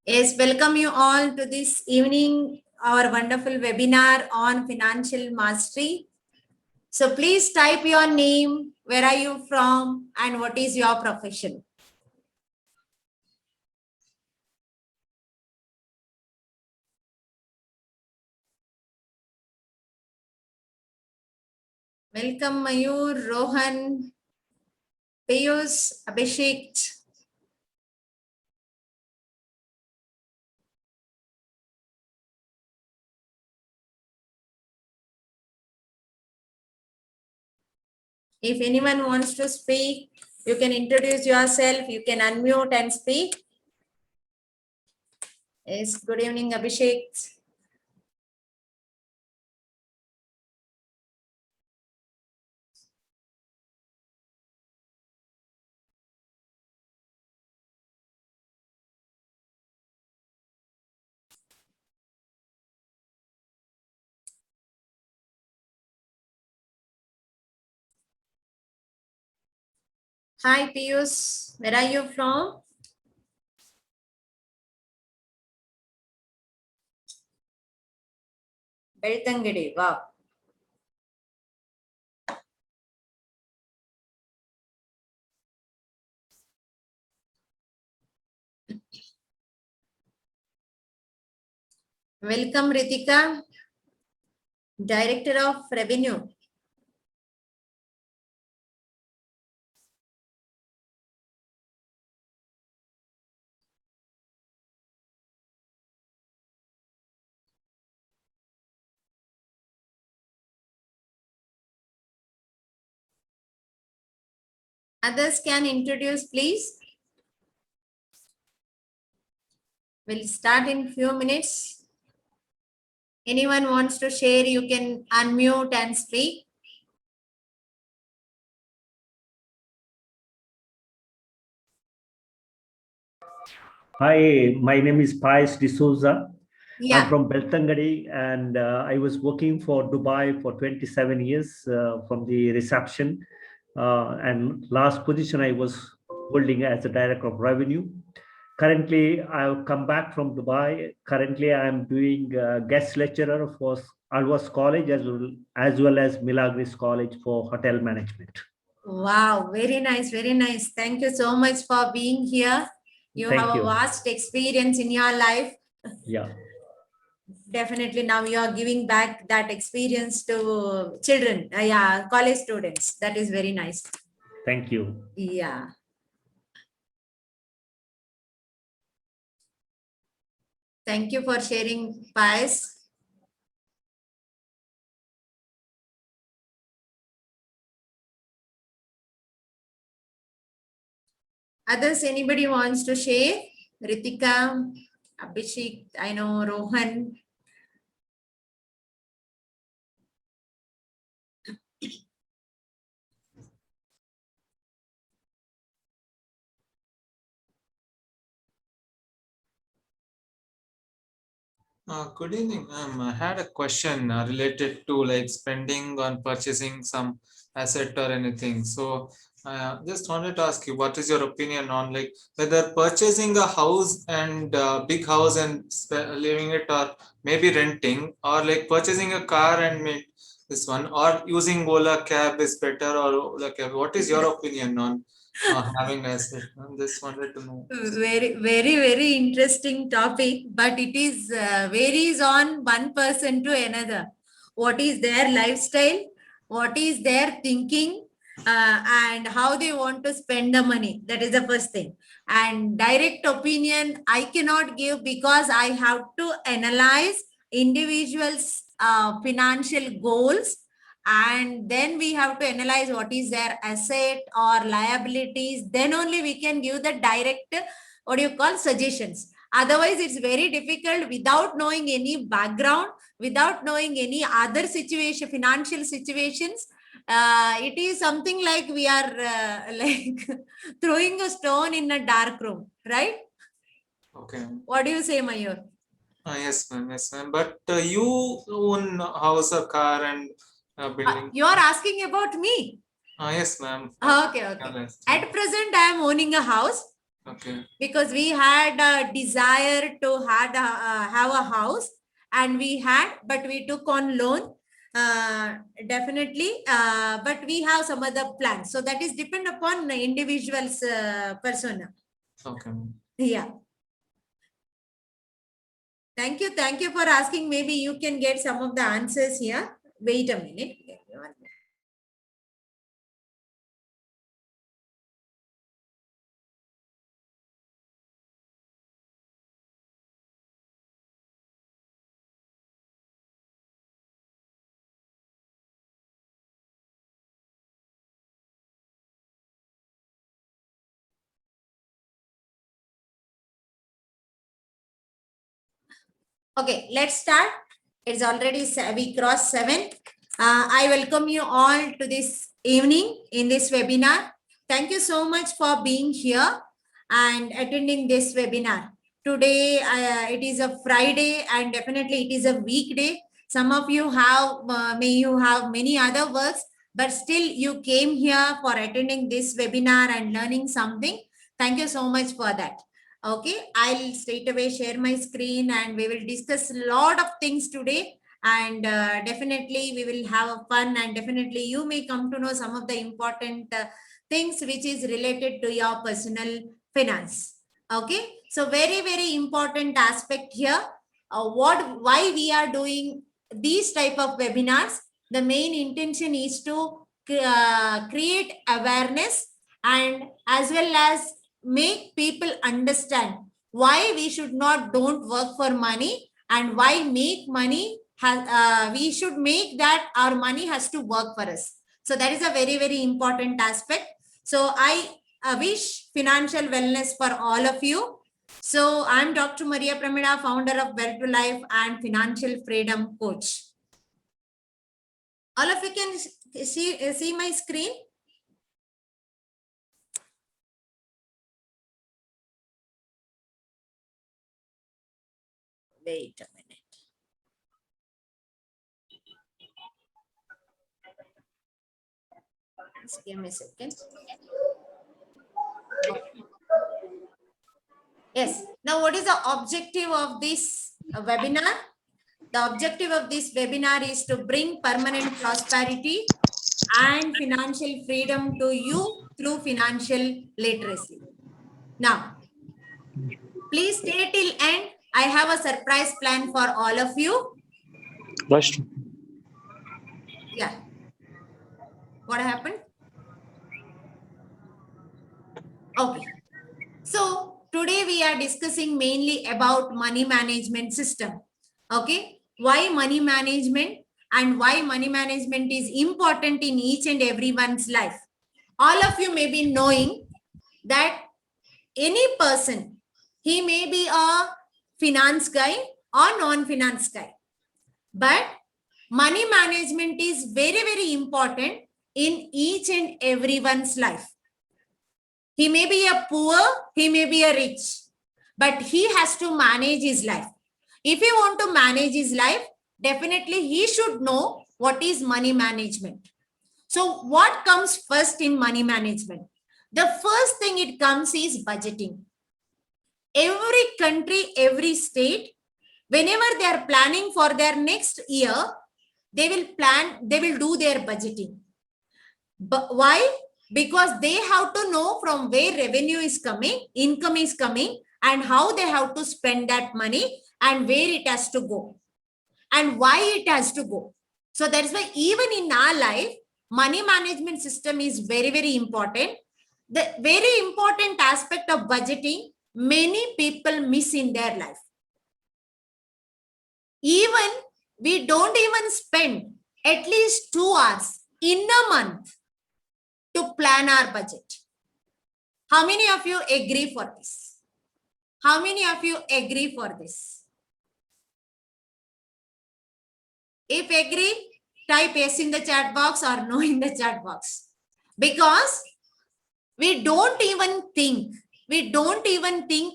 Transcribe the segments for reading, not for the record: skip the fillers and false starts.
Yes, welcome you all to this evening, our wonderful webinar on financial mastery. So please type your name, where are you from, and what is your profession. Welcome Mayur, Rohan, Piyush, Abhishek. If anyone wants to speak, you can introduce yourself, you can unmute and speak. Yes, good evening, Abhishek. Hi, Piyush, where are you from? Beltangede, wow. Welcome, Ritika, Director of Revenue. Others can introduce, please. We'll start in few minutes. Anyone wants to share, you can unmute and speak. Hi, my name is Pais D'Souza. Yeah. I'm from Beltangadi, and I was working for Dubai for 27 years from the reception. And last position I was holding as a director of revenue. Currently, I've come back from Dubai. Currently, I'm doing guest lecturer for Alwas College as well as Milagris College for hotel management. Wow, very nice, very nice. Thank you so much for being here. You Thank have you. a vast experience in your life. Yeah. Definitely now you are giving back that experience to children, yeah, college students. That is very nice. Thank you. Yeah. Thank you for sharing, Pais. Others, anybody wants to share? Ritika, Abhishek, I know Rohan. Good evening, ma'am. I had a question related to like spending on purchasing some asset or anything. So just wanted to ask you, what is your opinion on like whether purchasing a house and big house and living it, or maybe renting, or like purchasing a car and make this one, or using Ola cab is better, or Ola cab? What is your opinion on having asset? I just wanted to know. Very interesting topic, but it is varies on one person to another. What is their lifestyle, what is their thinking, and how they want to spend the money. That is the first thing. And direct opinion I cannot give, because I have to analyze individuals financial goals, and then we have to analyze what is their asset or liabilities. Then only we can give the direct, what do you call, suggestions. Otherwise it's very difficult without knowing any background, without knowing any other situation, financial situations. It is something like we are like throwing a stone in a dark room, right? Okay. What do you say, Mayur? Yes, ma'am. Yes, ma'am. But you own a house, a car, and a building. You are asking about me? Yes, ma'am. Okay. At present I am owning a house. Okay. Because we had a desire to have a house, and but we took on loan. Definitely, but we have some other plans. So that is depend upon the individual's persona. Okay. Yeah. Thank you. Thank you for asking. Maybe you can get some of the answers here. Wait a minute. Okay, let's start. It's already, we crossed 7. I welcome you all to this evening in this webinar. Thank you so much for being here and attending this webinar. Today, it is a Friday, and definitely it is a weekday. Some of you have, you have many other works, but still you came here for attending this webinar and learning something. Thank you so much for that. Okay, I'll straight away share my screen and we will discuss a lot of things today. And definitely we will have a fun, and definitely you may come to know some of the important things which is related to your personal finance. Okay, so very, very important aspect here. Why we are doing these type of webinars? The main intention is to create awareness, and as well as make people understand why we should not don't work for money, and why make money we should make that our money has to work for us. So that is a very, very important aspect. So I wish financial wellness for all of you. So I'm Dr. Maria Pramila, founder of Wealth to Life and financial freedom coach. All of you can see my screen. Wait a minute. Just give me a second. Yes. Now, what is the objective of this webinar? The objective of this webinar is to bring permanent prosperity and financial freedom to you through financial literacy. Now, please stay till end. I have a surprise plan for all of you. Rushed. Yeah. What happened? Okay. So today we are discussing mainly about money management system. Okay. Why money management, and why money management is important in each and everyone's life. All of you may be knowing that any person, he may be a finance guy or non-finance guy, but money management is very, very important in each and everyone's life. He may be a poor, he may be a rich, but he has to manage his life. If he want to manage his life, definitely he should know what is money management. So what comes first in money management? The first thing it comes is budgeting. Every country, every state, whenever they are planning for their next year, they will do their budgeting. But why? Because they have to know from where revenue is coming, income is coming, and how they have to spend that money, and where it has to go, and why it has to go. So that's why even in our life, money management system is very, very important. The very important aspect of budgeting, many people miss in their life. Even we don't even spend at least 2 hours in a month to plan our budget. How many of you agree for this? How many of you agree for this? If agree, type yes in the chat box or no in the chat box. Because we don't even think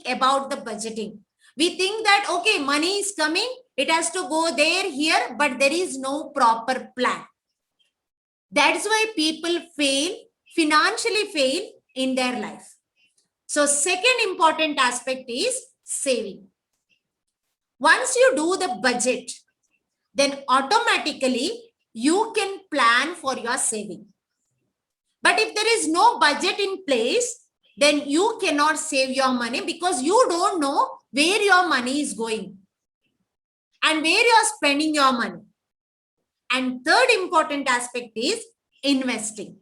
about the budgeting. We think that, okay, money is coming, it has to go there, here, but there is no proper plan. That's why people financially fail in their life. So second important aspect is saving. Once you do the budget, then automatically you can plan for your saving. But if there is no budget in place, then you cannot save your money because you don't know where your money is going and where you are spending your money. And third important aspect is investing.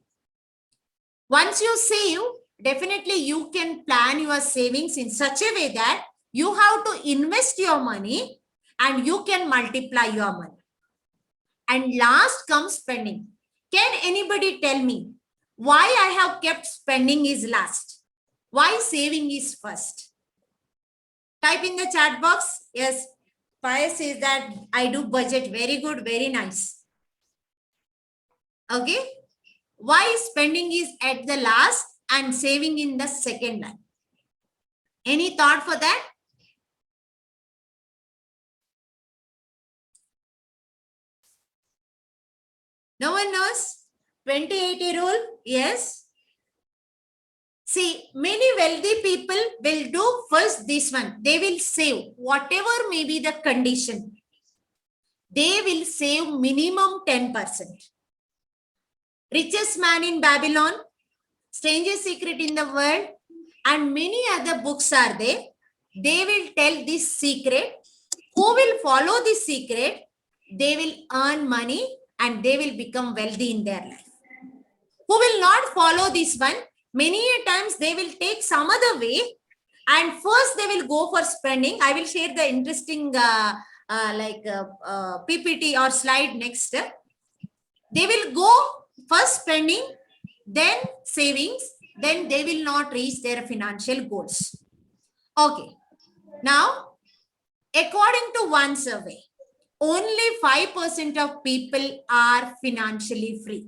Once you save, definitely you can plan your savings in such a way that you have to invest your money and you can multiply your money. And last comes spending. Can anybody tell me why I have kept spending is last? Why saving is first? Type in the chat box. Yes, Paya says that I do budget. Very good, very nice. Okay. Why spending is at the last and saving in the second line? Any thought for that? No one knows? 20/80 rule? Yes. See, many wealthy people will do first this one. They will save whatever may be the condition. They will save minimum 10%. Richest Man in Babylon, Strangest Secret in the World, and many other books are there. They will tell this secret. Who will follow this secret? They will earn money and they will become wealthy in their life. Who will not follow this one? Many a times they will take some other way and first they will go for spending. I will share the interesting PPT or slide next. They will go first spending, then savings, then they will not reach their financial goals. Okay. Now, according to one survey, only 5% of people are financially free.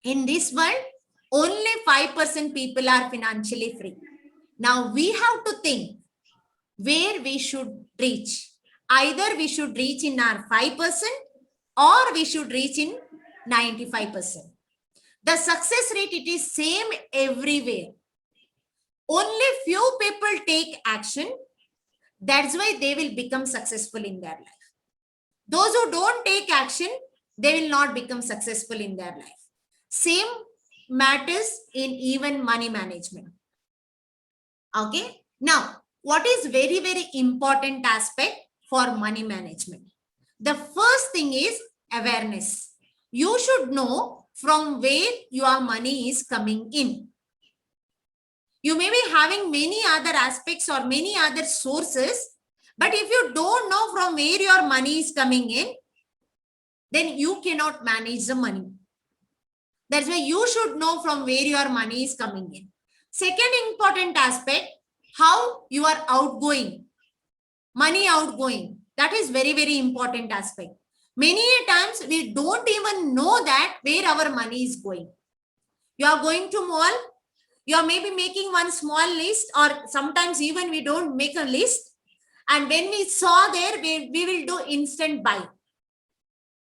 In this world, only 5% people are financially free. Now, we have to think where we should reach. Either we should reach in our 5% or we should reach in 95%. The success rate, it is same everywhere. Only few people take action. That's why they will become successful in their life. Those who don't take action, they will not become successful in their life. Same matters in even money management. Okay. Now, what is very, very important aspect for money management? The first thing is awareness. You should know from where your money is coming in. You may be having many other aspects or many other sources, but if you don't know from where your money is coming in, then you cannot manage the money. That's why you should know from where your money is coming in. Second important aspect, how you are outgoing. Money outgoing. That is very, very important aspect. Many times we don't even know that where our money is going. You are going to mall, you are maybe making one small list, or sometimes even we don't make a list. And when we saw there, we will do instant buy.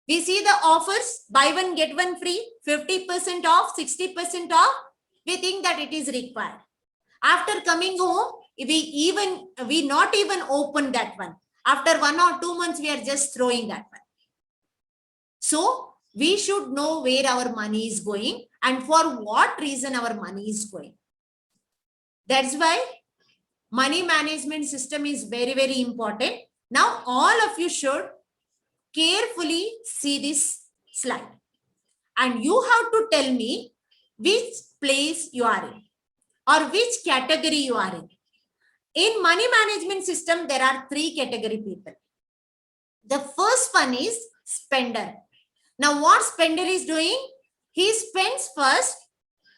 We see the offers, buy one, get one free, 50% off, 60% off. We think that it is required. After coming home, we not even open that one. After 1 or 2 months, we are just throwing that one. So we should know where our money is going and for what reason our money is going. That's why money management system is very, very important. Now, all of you should carefully see this slide. And you have to tell me which place you are in or which category you are in. In money management system, there are 3 category people. The first one is spender. Now, what spender is doing? He spends first,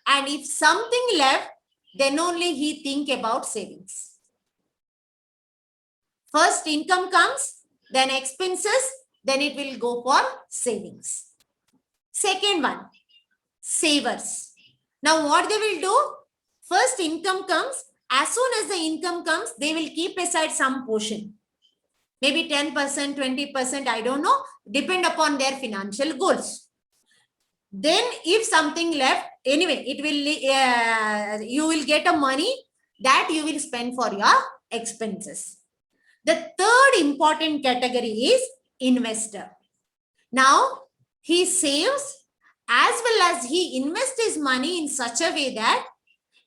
and if something left, then only he think about savings. First income comes, then expenses, then it will go for savings. Second one, savers. Now, what they will do? First income comes. As soon as the income comes, they will keep aside some portion. Maybe 10%, 20%, I don't know, depend upon their financial goals. Then if something left, anyway, it will you will get a money that you will spend for your expenses. The third important category is investor. Now, he saves as well as he invests his money in such a way that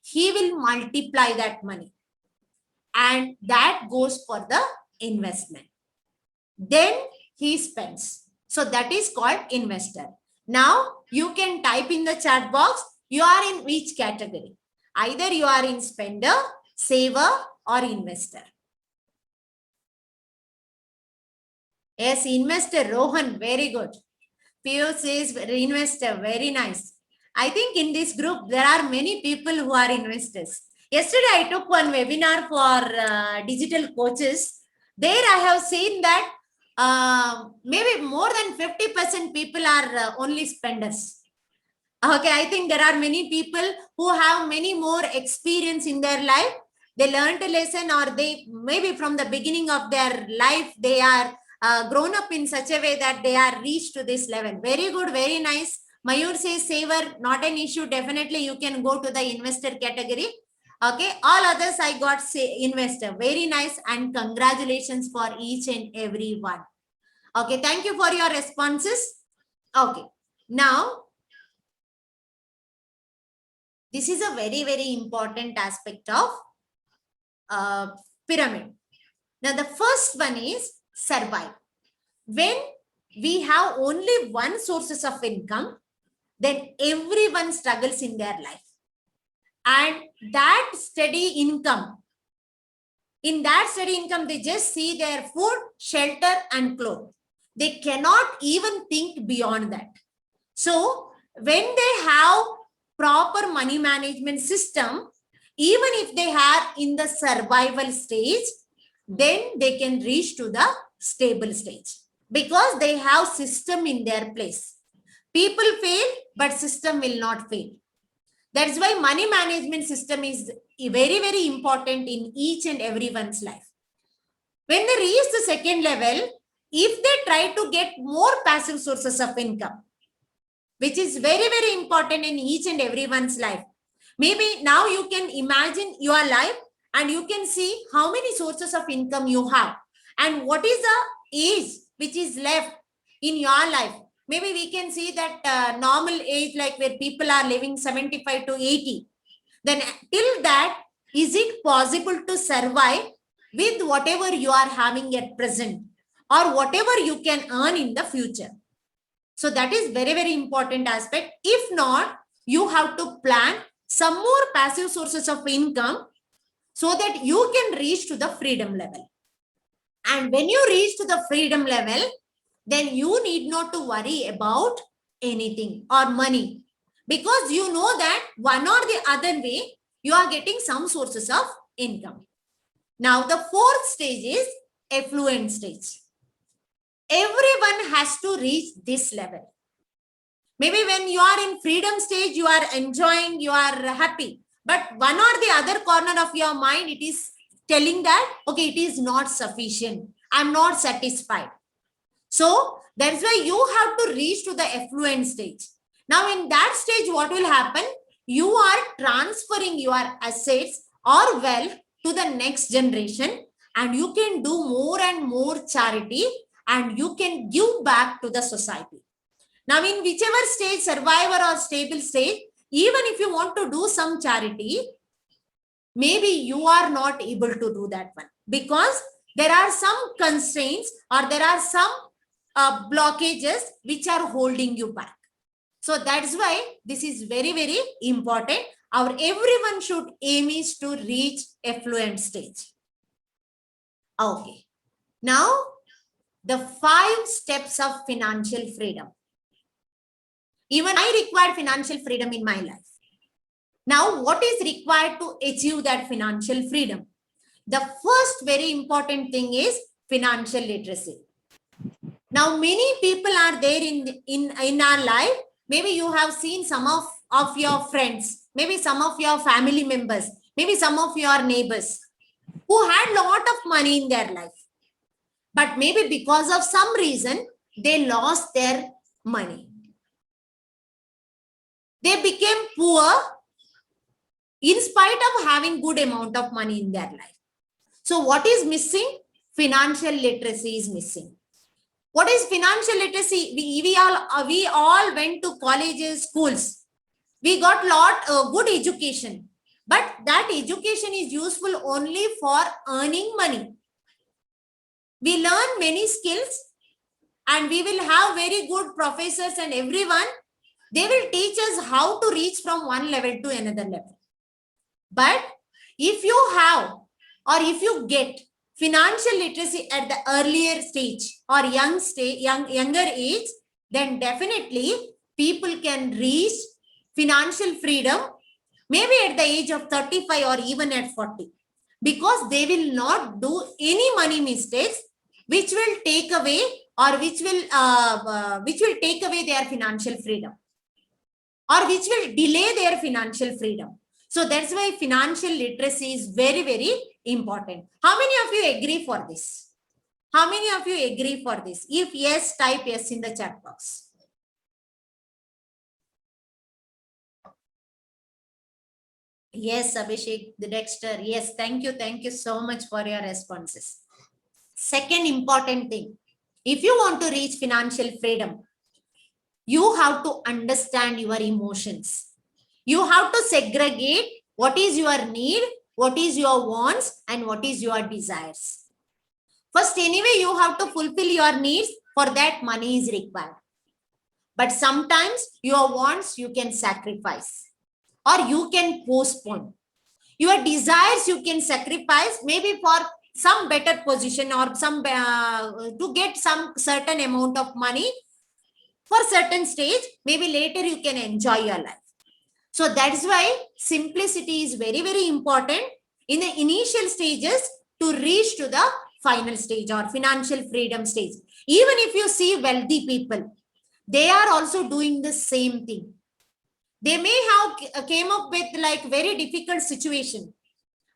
he will multiply that money. And that goes for the investment. Then he spends. So that is called investor. Now, you can type in the chat box, you are in which category? Either you are in spender, saver, or investor. Yes, investor, Rohan, very good. Piyush says investor, very nice. I think in this group, there are many people who are investors. Yesterday, I took one webinar for digital coaches. There I have seen that maybe more than 50% people are only spenders. Okay, I think there are many people who have many more experience in their life. They learned a lesson, or they maybe from the beginning of their life, they are grown up in such a way that they are reached to this level. Very good, very nice. Mayur says saver, not an issue. Definitely you can go to the investor category. Okay, all others I got say investor. Very nice, and congratulations for each and every one. Okay, thank you for your responses. Okay, now this is a very, very important aspect of pyramid. Now, the first one is survive. When we have only one sources of income, then everyone struggles in their life. And that steady income, in that steady income, they just see their food, shelter, and clothes. They cannot even think beyond that. So, when they have proper money management system, even if they are in the survival stage, then they can reach to the stable stage because they have system in their place. People fail, but system will not fail. That's why money management system is very, very important in each and everyone's life. When they reach the second level, if they try to get more passive sources of income, which is very, very important in each and everyone's life. Maybe now you can imagine your life and you can see how many sources of income you have and what is the age which is left in your life. Maybe we can see that normal age, like where people are living 75 to 80. Then till that, is it possible to survive with whatever you are having at present or whatever you can earn in the future? So that is very, very important aspect. If not, you have to plan some more passive sources of income so that you can reach to the freedom level. And when you reach to the freedom level, then you need not to worry about anything or money, because you know that one or the other way you are getting some sources of income. Now the fourth stage is affluent stage. Everyone has to reach this level. Maybe when you are in freedom stage, you are enjoying, you are happy. But one or the other corner of your mind, it is telling that, okay, it is not sufficient. I'm not satisfied. So that's why you have to reach to the affluent stage. Now in that stage, what will happen? You are transferring your assets or wealth to the next generation, and you can do more and more charity, and you can give back to the society. Now, in whichever stage, survivor or stable stage, even if you want to do some charity, maybe you are not able to do that one because there are some constraints or there are some blockages which are holding you back. So that's why this is very, very important. Everyone should aim is to reach affluent stage. Okay. Now, the 5 steps of financial freedom. Even I required financial freedom in my life. Now, what is required to achieve that financial freedom? The first very important thing is financial literacy. Now, many people are there in our life. Maybe you have seen some of your friends, maybe some of your family members, maybe some of your neighbors who had a lot of money in their life. But maybe because of some reason, they lost their money. They became poor in spite of having good amount of money in their life. So what is missing? Financial literacy is missing. What is financial literacy? We all went to colleges, schools. We got good education, but that education is useful only for earning money. We learn many skills and we will have very good professors and everyone. They will teach us how to reach from one level to another level. But if you have or if you get financial literacy at the earlier stage or younger age, then definitely people can reach financial freedom maybe at the age of 35 or even at 40, because they will not do any money mistakes which will take away or which will take away their financial freedom or which will delay their financial freedom. So that's why financial literacy is very, very important. How many of you agree for this? How many of you agree for this? If yes, type yes in the chat box. Yes, Abhishek, the Dexter. Yes, thank you. Thank you so much for your responses. Second important thing, if you want to reach financial freedom, you have to understand your emotions. You have to segregate what is your need, what is your wants, and what is your desires. First, anyway, you have to fulfill your needs. For that, money is required. But sometimes your wants you can sacrifice or you can postpone. Your desires you can sacrifice maybe for some better position or some to get some certain amount of money for certain stage. Maybe later you can enjoy your life. So that's why simplicity is very, very important in the initial stages to reach to the final stage or financial freedom stage. Even if you see wealthy people, they are also doing the same thing. They may have came up with like very difficult situation,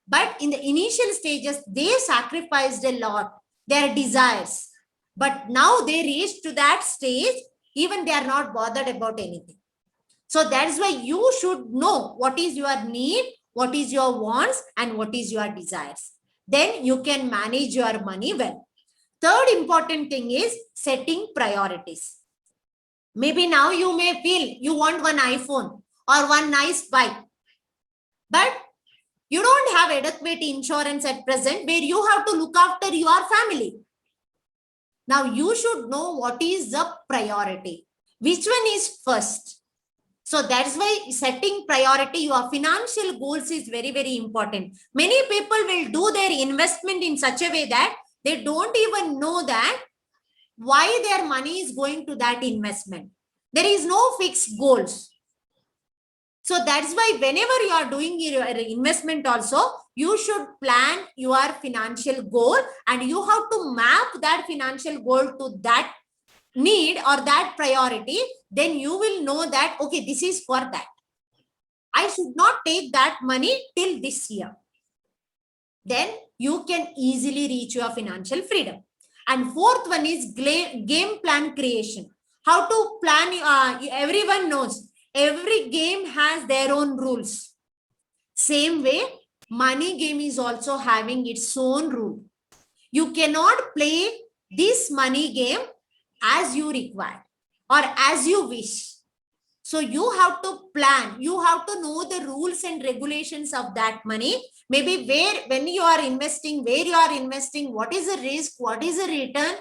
but in the initial stages, they sacrificed a lot, their desires. But now they reached to that stage, even they are not bothered about anything. So that's why you should know what is your need, what is your wants, and what is your desires. Then you can manage your money well. Third important thing is setting priorities. Maybe now you may feel you want one iPhone or one nice bike, but you don't have adequate insurance at present where you have to look after your family. Now you should know what is the priority. Which one is first? So that's why setting priority, your financial goals is very, very important. Many people will do their investment in such a way that they don't even know that why their money is going to that investment. There is no fixed goals. So that's why whenever you are doing your investment also, you should plan your financial goal and you have to map that financial goal to that need or that priority. Then you will know that, okay, this is for that. I should not take that money till this year. Then you can easily reach your financial freedom. And fourth one is game plan creation. How to plan, everyone knows. Every game has their own rules. Same way, money game is also having its own rule. You cannot play this money game as you require or as you wish. So you have to plan, you have to know the rules and regulations of that money. Maybe when you are investing, where you are investing, what is the risk, what is the return,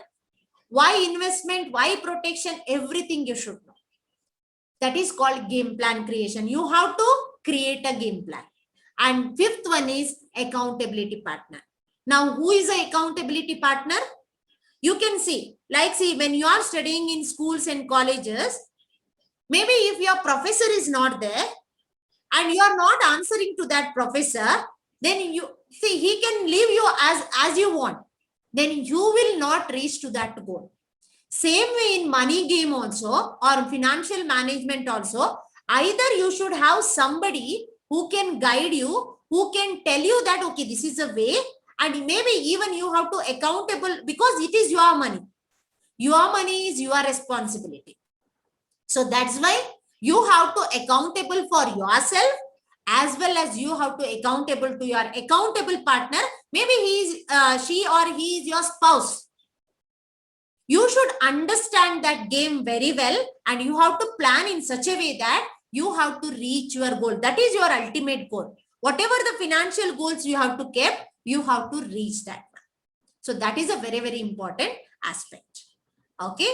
why investment, why protection, everything you should know. That is called game plan creation. You have to create a game plan. And fifth one is accountability partner. Now, who is an accountability partner? You can see, when you are studying in schools and colleges, maybe if your professor is not there and you are not answering to that professor, then you see he can leave you as you want. Then you will not reach to that goal. Same way in money game also or financial management also, either you should have somebody who can guide you, who can tell you that, okay, this is the way, and maybe even you have to accountable because it is your money. Your money is your responsibility. So that's why you have to accountable for yourself as well as you have to accountable to your accountable partner. Maybe she or he is your spouse. You should understand that game very well, and you have to plan in such a way that you have to reach your goal. That is your ultimate goal. Whatever the financial goals you have to keep, you have to reach that. So that is a very, very important aspect. Okay,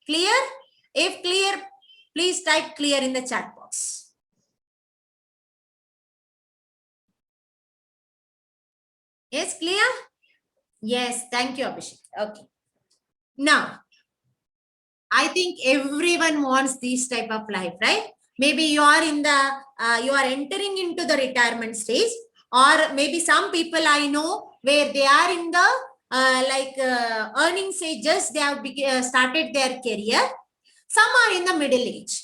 clear? If clear, please type clear in the chat box. Yes, clear? Yes, thank you, Abhishek. Okay. Now, I think everyone wants this type of life, right? Maybe you are in the, you are entering into the retirement stage, or maybe some people I know where they are in the earning stage, just they have started their career. Some are in the middle age.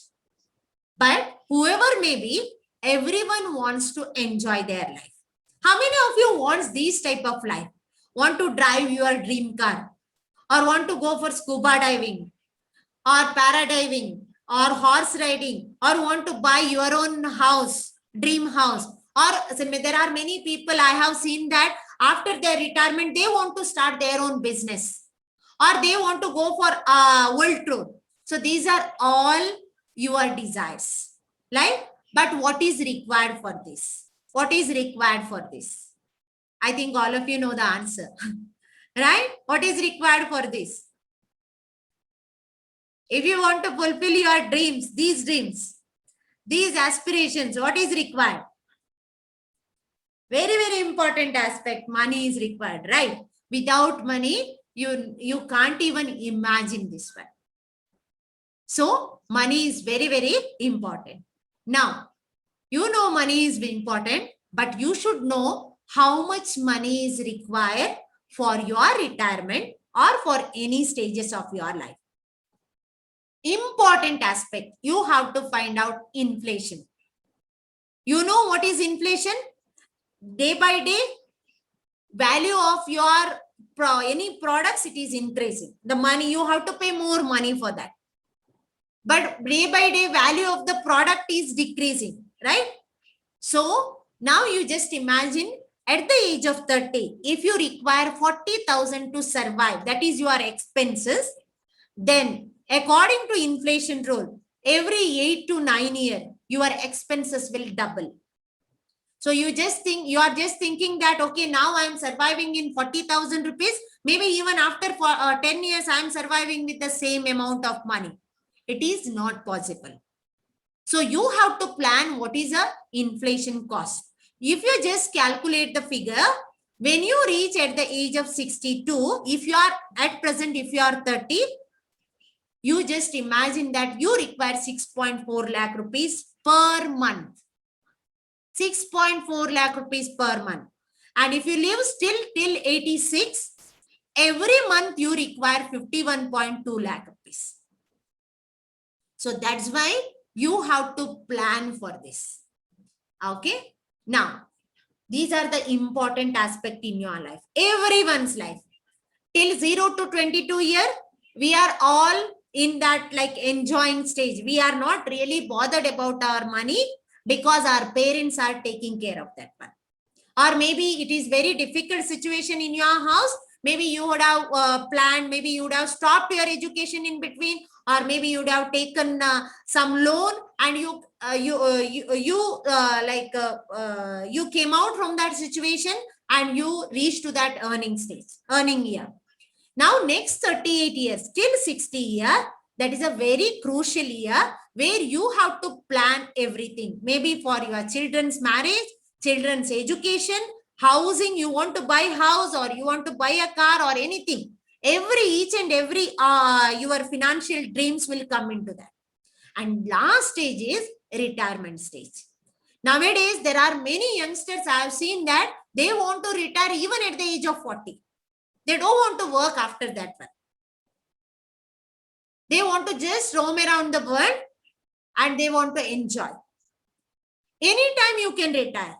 But whoever may be, everyone wants to enjoy their life. How many of you wants this type of life? Want to drive your dream car, or want to go for scuba diving, or paradiving, or horse riding, or want to buy your own house, dream house? Or there are many people I have seen that after their retirement, they want to start their own business, or they want to go for world tour. So these are all your desires, right? But what is required for this? What is required for this? I think all of you know the answer, right? What is required for this? If you want to fulfill your dreams, these aspirations, what is required? Very, very important aspect. Money is required, right? Without money, you can't even imagine this one. So money is very, very important. Now, you know money is important, but you should know how much money is required for your retirement or for any stages of your life. Important aspect, you have to find out inflation. You know what is inflation? Day by day, value of your any products, it is increasing. The money, you have to pay more money for that. But day by day, value of the product is decreasing, right? So now you just imagine at the age of 30, if you require 40,000 to survive, that is your expenses, then according to inflation rule, every 8 to 9 years, your expenses will double. So you are just thinking that, okay, now I am surviving in 40,000 rupees. Maybe even after 10 years, I am surviving with the same amount of money. It is not possible. So you have to plan what is a inflation cost. If you just calculate the figure, when you reach at the age of 62, if you are at present, if you are 30, you just imagine that you require 6.4 lakh rupees per month. 6.4 lakh rupees per month. And if you live still till 86, every month you require 51.2 lakh rupees. So that's why you have to plan for this. Okay. Now, these are the important aspect in your life, everyone's life. Till 0 to 22 year, we are all in that like enjoying stage. We are not really bothered about our money because our parents are taking care of that one. Or maybe it is very difficult situation in your house. Maybe you would have planned, maybe you would have stopped your education in between, or maybe you would have taken some loan and you came out from that situation and you reached to that earning year. Now next 38 years till 60 year, that is a very crucial year where you have to plan everything. Maybe for your children's marriage, children's education, housing, you want to buy house or you want to buy a car or anything. Each and every your financial dreams will come into that. And last stage is retirement stage. Nowadays, there are many youngsters I have seen that they want to retire even at the age of 40. They don't want to work after that one. They want to just roam around the world and they want to enjoy. Anytime you can retire.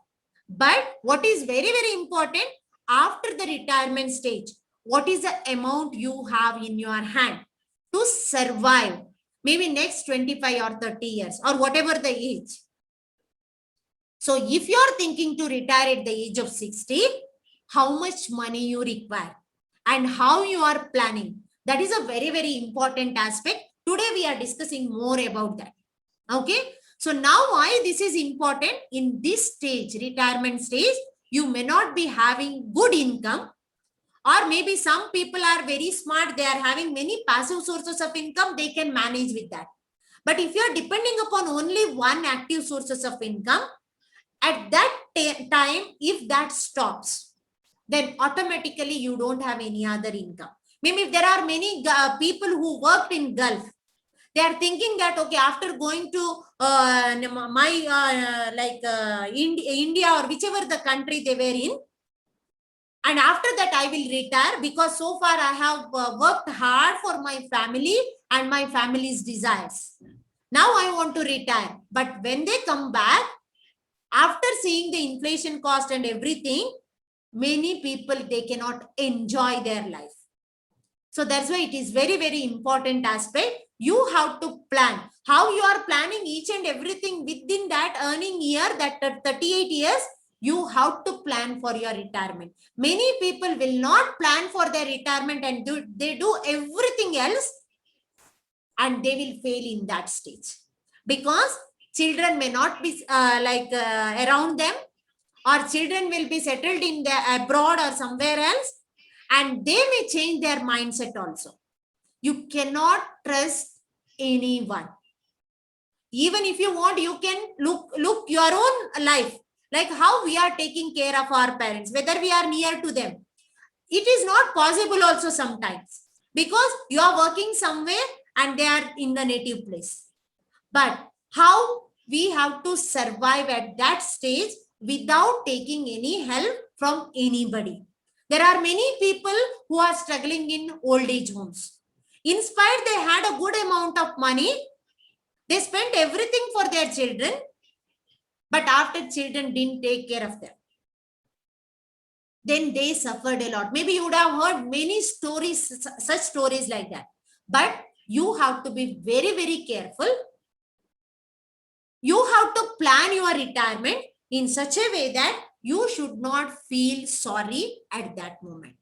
But what is very, very important, after the retirement stage, what is the amount you have in your hand to survive maybe next 25 or 30 years or whatever the age? So if you're thinking to retire at the age of 60, how much money you require and how you are planning. That is a very, very important aspect. Today we are discussing more about that. Okay. So now why this is important in this stage, retirement stage, you may not be having good income, or maybe some people are very smart. They are having many passive sources of income. They can manage with that. But if you are depending upon only one active sources of income, at that time, if that stops, then automatically you don't have any other income. Maybe if there are many people who worked in Gulf, they are thinking that, okay, after going to India or whichever the country they were in, and after that I will retire because so far I have worked hard for my family and my family's desires. Now I want to retire. But when they come back, after seeing the inflation cost and everything, many people, they cannot enjoy their life. So that's why it is very, very important aspect. You have to plan how you are planning each and everything within that earning year, that 38 years, you have to plan for your retirement. Many people will not plan for their retirement and they do everything else, and they will fail in that stage because children may not be around them, or children will be settled in the abroad or somewhere else, and they may change their mindset also. You cannot trust anyone. Even if you want, you can look your own life, like how we are taking care of our parents, whether we are near to them. It is not possible also sometimes because you are working somewhere and they are in the native place. But how we have to survive at that stage without taking any help from anybody. There are many people who are struggling in old age homes. In spite they had a good amount of money, they spent everything for their children, but after children didn't take care of them, then they suffered a lot. Maybe you would have heard many stories, such stories like that. But you have to be very, very careful. You have to plan your retirement in such a way that you should not feel sorry at that moment.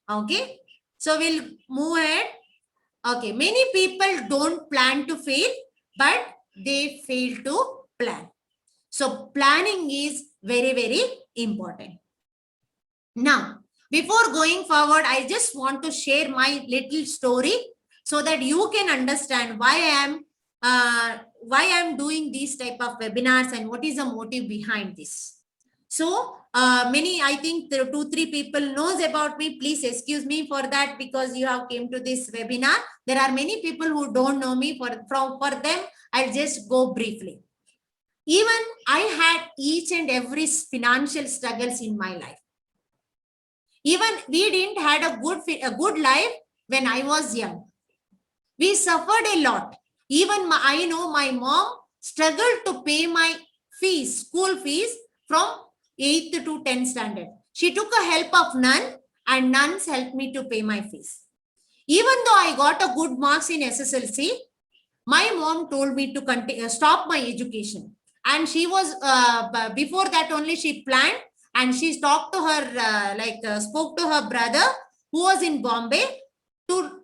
Okay. So we'll move ahead. Okay. Many people don't plan to fail, but they fail to plan. So planning is very, very important. Now, before going forward, I just want to share my little story so that you can understand why I am doing these type of webinars and what is the motive behind this. So I think 2-3 people knows about me. Please excuse me for that because you have came to this webinar. There are many people who don't know me. For them, I'll just go briefly. Even I had each and every financial struggles in my life. Even we didn't had a good life when I was young. We suffered a lot. Even I know my mom struggled to pay my fees, school fees from 8th to 10th standard. She took a help of nun and nuns helped me to pay my fees. Even though I got a good marks in SSLC, my mom told me to stop my education. And she was, before that only she planned, and she talked to her, spoke to her brother who was in Bombay to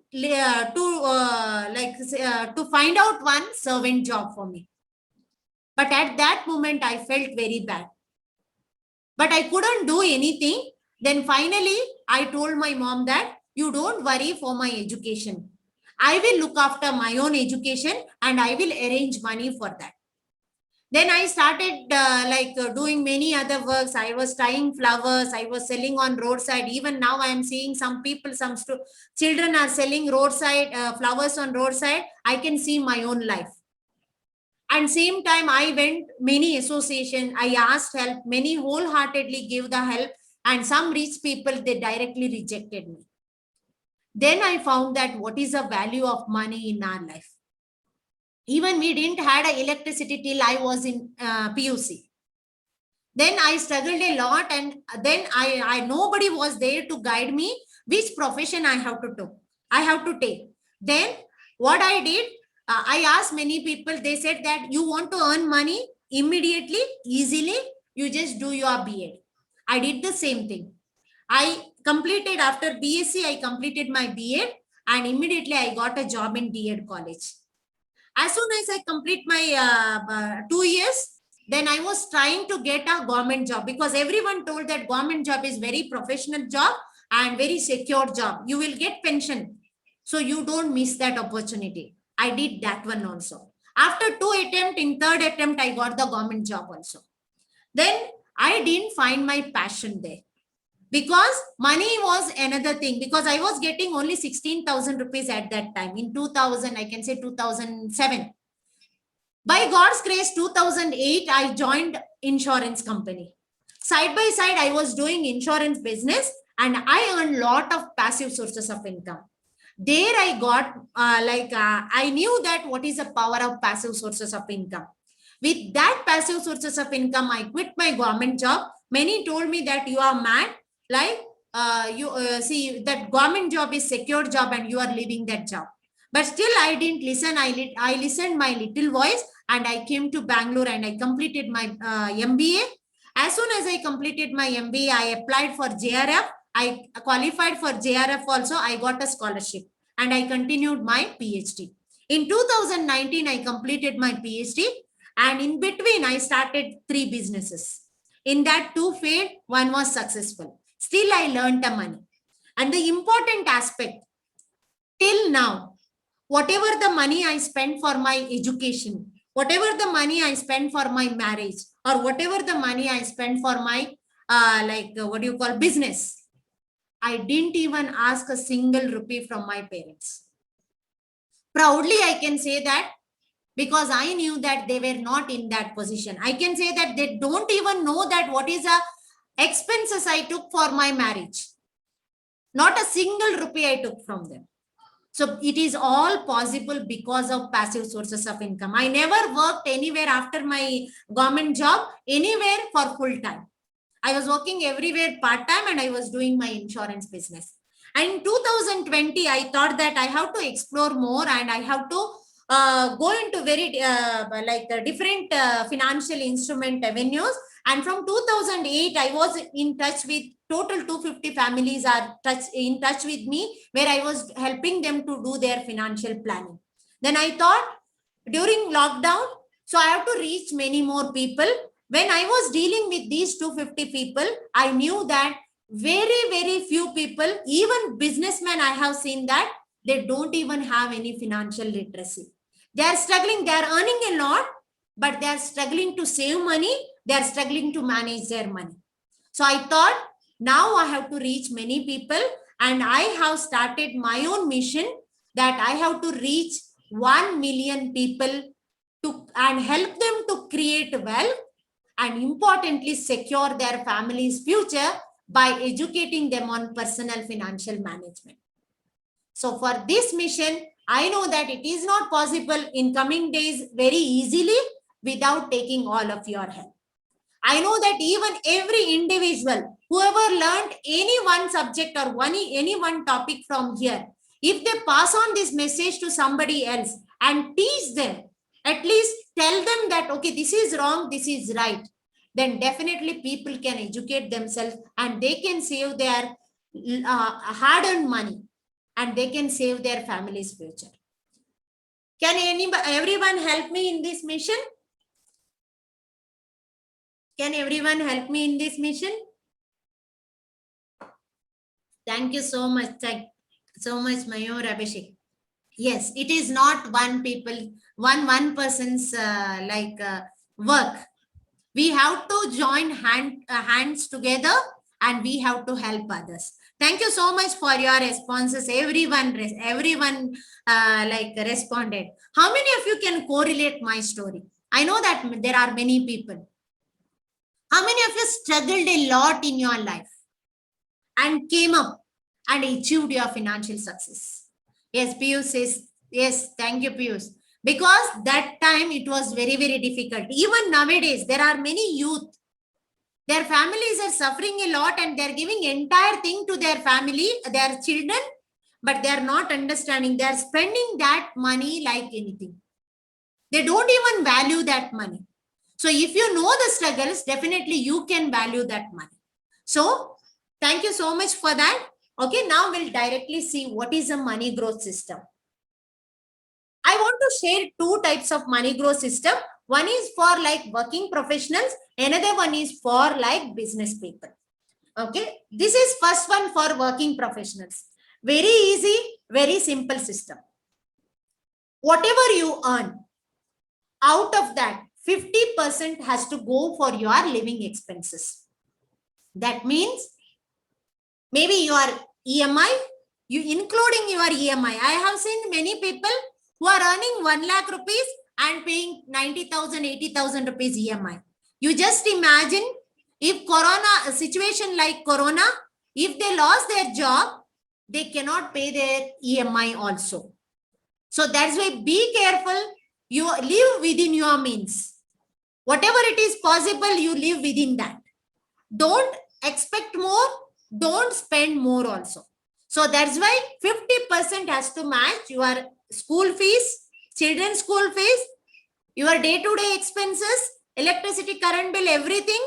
find out one servant job for me. But at that moment, I felt very bad. But I couldn't do anything. Then finally, I told my mom that you don't worry for my education. I will look after my own education and I will arrange money for that. Then I started doing many other works. I was tying flowers. I was selling on roadside. Even now I am seeing some people, children are selling roadside flowers on roadside. I can see my own life. And same time I went many association. I asked help. Many wholeheartedly gave the help. And some rich people, they directly rejected me. Then I found that what is the value of money in our life. Even we didn't had electricity till I was in PUC. Then I struggled a lot, and then I nobody was there to guide me which profession I have to take. Then what I did, I asked many people. They said that you want to earn money, immediately, easily, you just do your B.Ed. I did the same thing. I completed after BSc, I completed my B.Ed and immediately I got a job in D.Ed college. As soon as I complete my 2 years, then I was trying to get a government job because everyone told that government job is very professional job and very secure job. You will get pension. So you don't miss that opportunity. I did that one also. After 2 attempts, in 3rd attempt, I got the government job also. Then I didn't find my passion there because money was another thing, because I was getting only 16,000 rupees at that time in 2000, I can say 2007. By God's grace, 2008, I joined insurance company. Side by side, I was doing insurance business and I earned lot of passive sources of income. There I got I knew that what is the power of passive sources of income. With that passive sources of income, I quit my government job. Many told me that you are mad. Like you see that government job is secure job and you are leaving that job. But still I didn't listen. I listened my little voice and I came to Bangalore and I completed my MBA. As soon as I completed my MBA, I applied for JRF. I qualified for JRF also. I got a scholarship and I continued my PhD. In 2019, I completed my PhD and in between, I started 3 businesses. In that 2 failed, 1 was successful. Still, I learned the money. And the important aspect, till now, whatever the money I spend for my education, whatever the money I spend for my marriage, or whatever the money I spend for my business, I didn't even ask a single rupee from my parents. Proudly, I can say that because I knew that they were not in that position. I can say that they don't even know that what is the expenses I took for my marriage. Not a single rupee I took from them. So it is all possible because of passive sources of income. I never worked anywhere after my government job, anywhere for full time. I was working everywhere part-time and I was doing my insurance business. And in 2020, I thought that I have to explore more and I have to go into very different financial instrument avenues. And from 2008, I was in touch with total 250 families are in touch with me, where I was helping them to do their financial planning. Then I thought during lockdown, so I have to reach many more people. When I was dealing with these 250 people, I knew that very, very few people, even businessmen, I have seen that they don't even have any financial literacy. They are struggling, they are earning a lot, but they are struggling to save money. They are struggling to manage their money. So I thought now I have to reach many people and I have started my own mission that I have to reach 1 million people and help them to create wealth and importantly secure their family's future by educating them on personal financial management. So for this mission, I know that it is not possible in coming days very easily without taking all of your help. I know that even every individual, whoever learned any one subject or any one topic from here, if they pass on this message to somebody else and teach them, at least tell them that, okay, this is wrong, this is right, then definitely people can educate themselves and they can save their hard-earned money and they can save their family's future. Can everyone help me in this mission? Can everyone help me in this mission? Thank you so much. Thank so much, Mayur Abhishek. Yes, it is not one person's work. We have to join hands together and we have to help others. Thank you so much for your responses. Everyone responded. How many of you can correlate my story? I know that there are many people. How many of you struggled a lot in your life and came up and achieved your financial success? Yes, Piyush says, yes, thank you, Piyush. Because that time it was very, very difficult. Even nowadays, there are many youth. Their families are suffering a lot and they're giving entire thing to their family, their children, but they're not understanding. They're spending that money like anything. They don't even value that money. So if you know the struggles, definitely you can value that money. So thank you so much for that. Okay, now we'll directly see what is a money growth system. I want to share two types of money growth system. One is for like working professionals. Another one is for like business people. Okay, this is first one for working professionals. Very easy, very simple system. Whatever you earn, out of that, 50% has to go for your living expenses. That means maybe your EMI, you including your EMI. I have seen many people who are earning 1 lakh rupees and paying 90,000, 80,000 rupees EMI. You just imagine if a situation like Corona, if they lost their job, they cannot pay their EMI also. So that's why be careful. You live within your means. Whatever it is possible, you live within that. Don't expect more. Don't spend more also. So that's why 50% has to match your school fees, children's school fees, your day-to-day expenses, electricity, current bill, everything,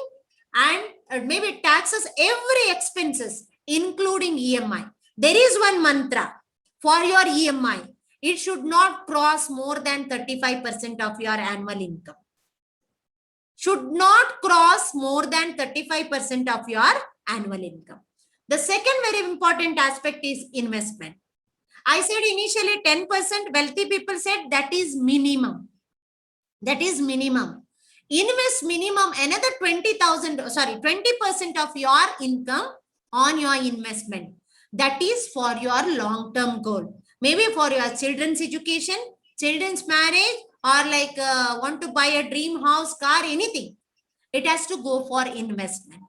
and maybe taxes, every expenses, including EMI. There is one mantra for your EMI. It should not cross more than 35% of your annual income. Should not cross more than 35% of your annual income. The second very important aspect is investment. I said initially 10%, wealthy people said that is minimum. That is minimum. Invest minimum another 20% of your income on your investment. That is for your long-term goal. Maybe for your children's education, children's marriage, or like want to buy a dream house, car, anything. It has to go for investment.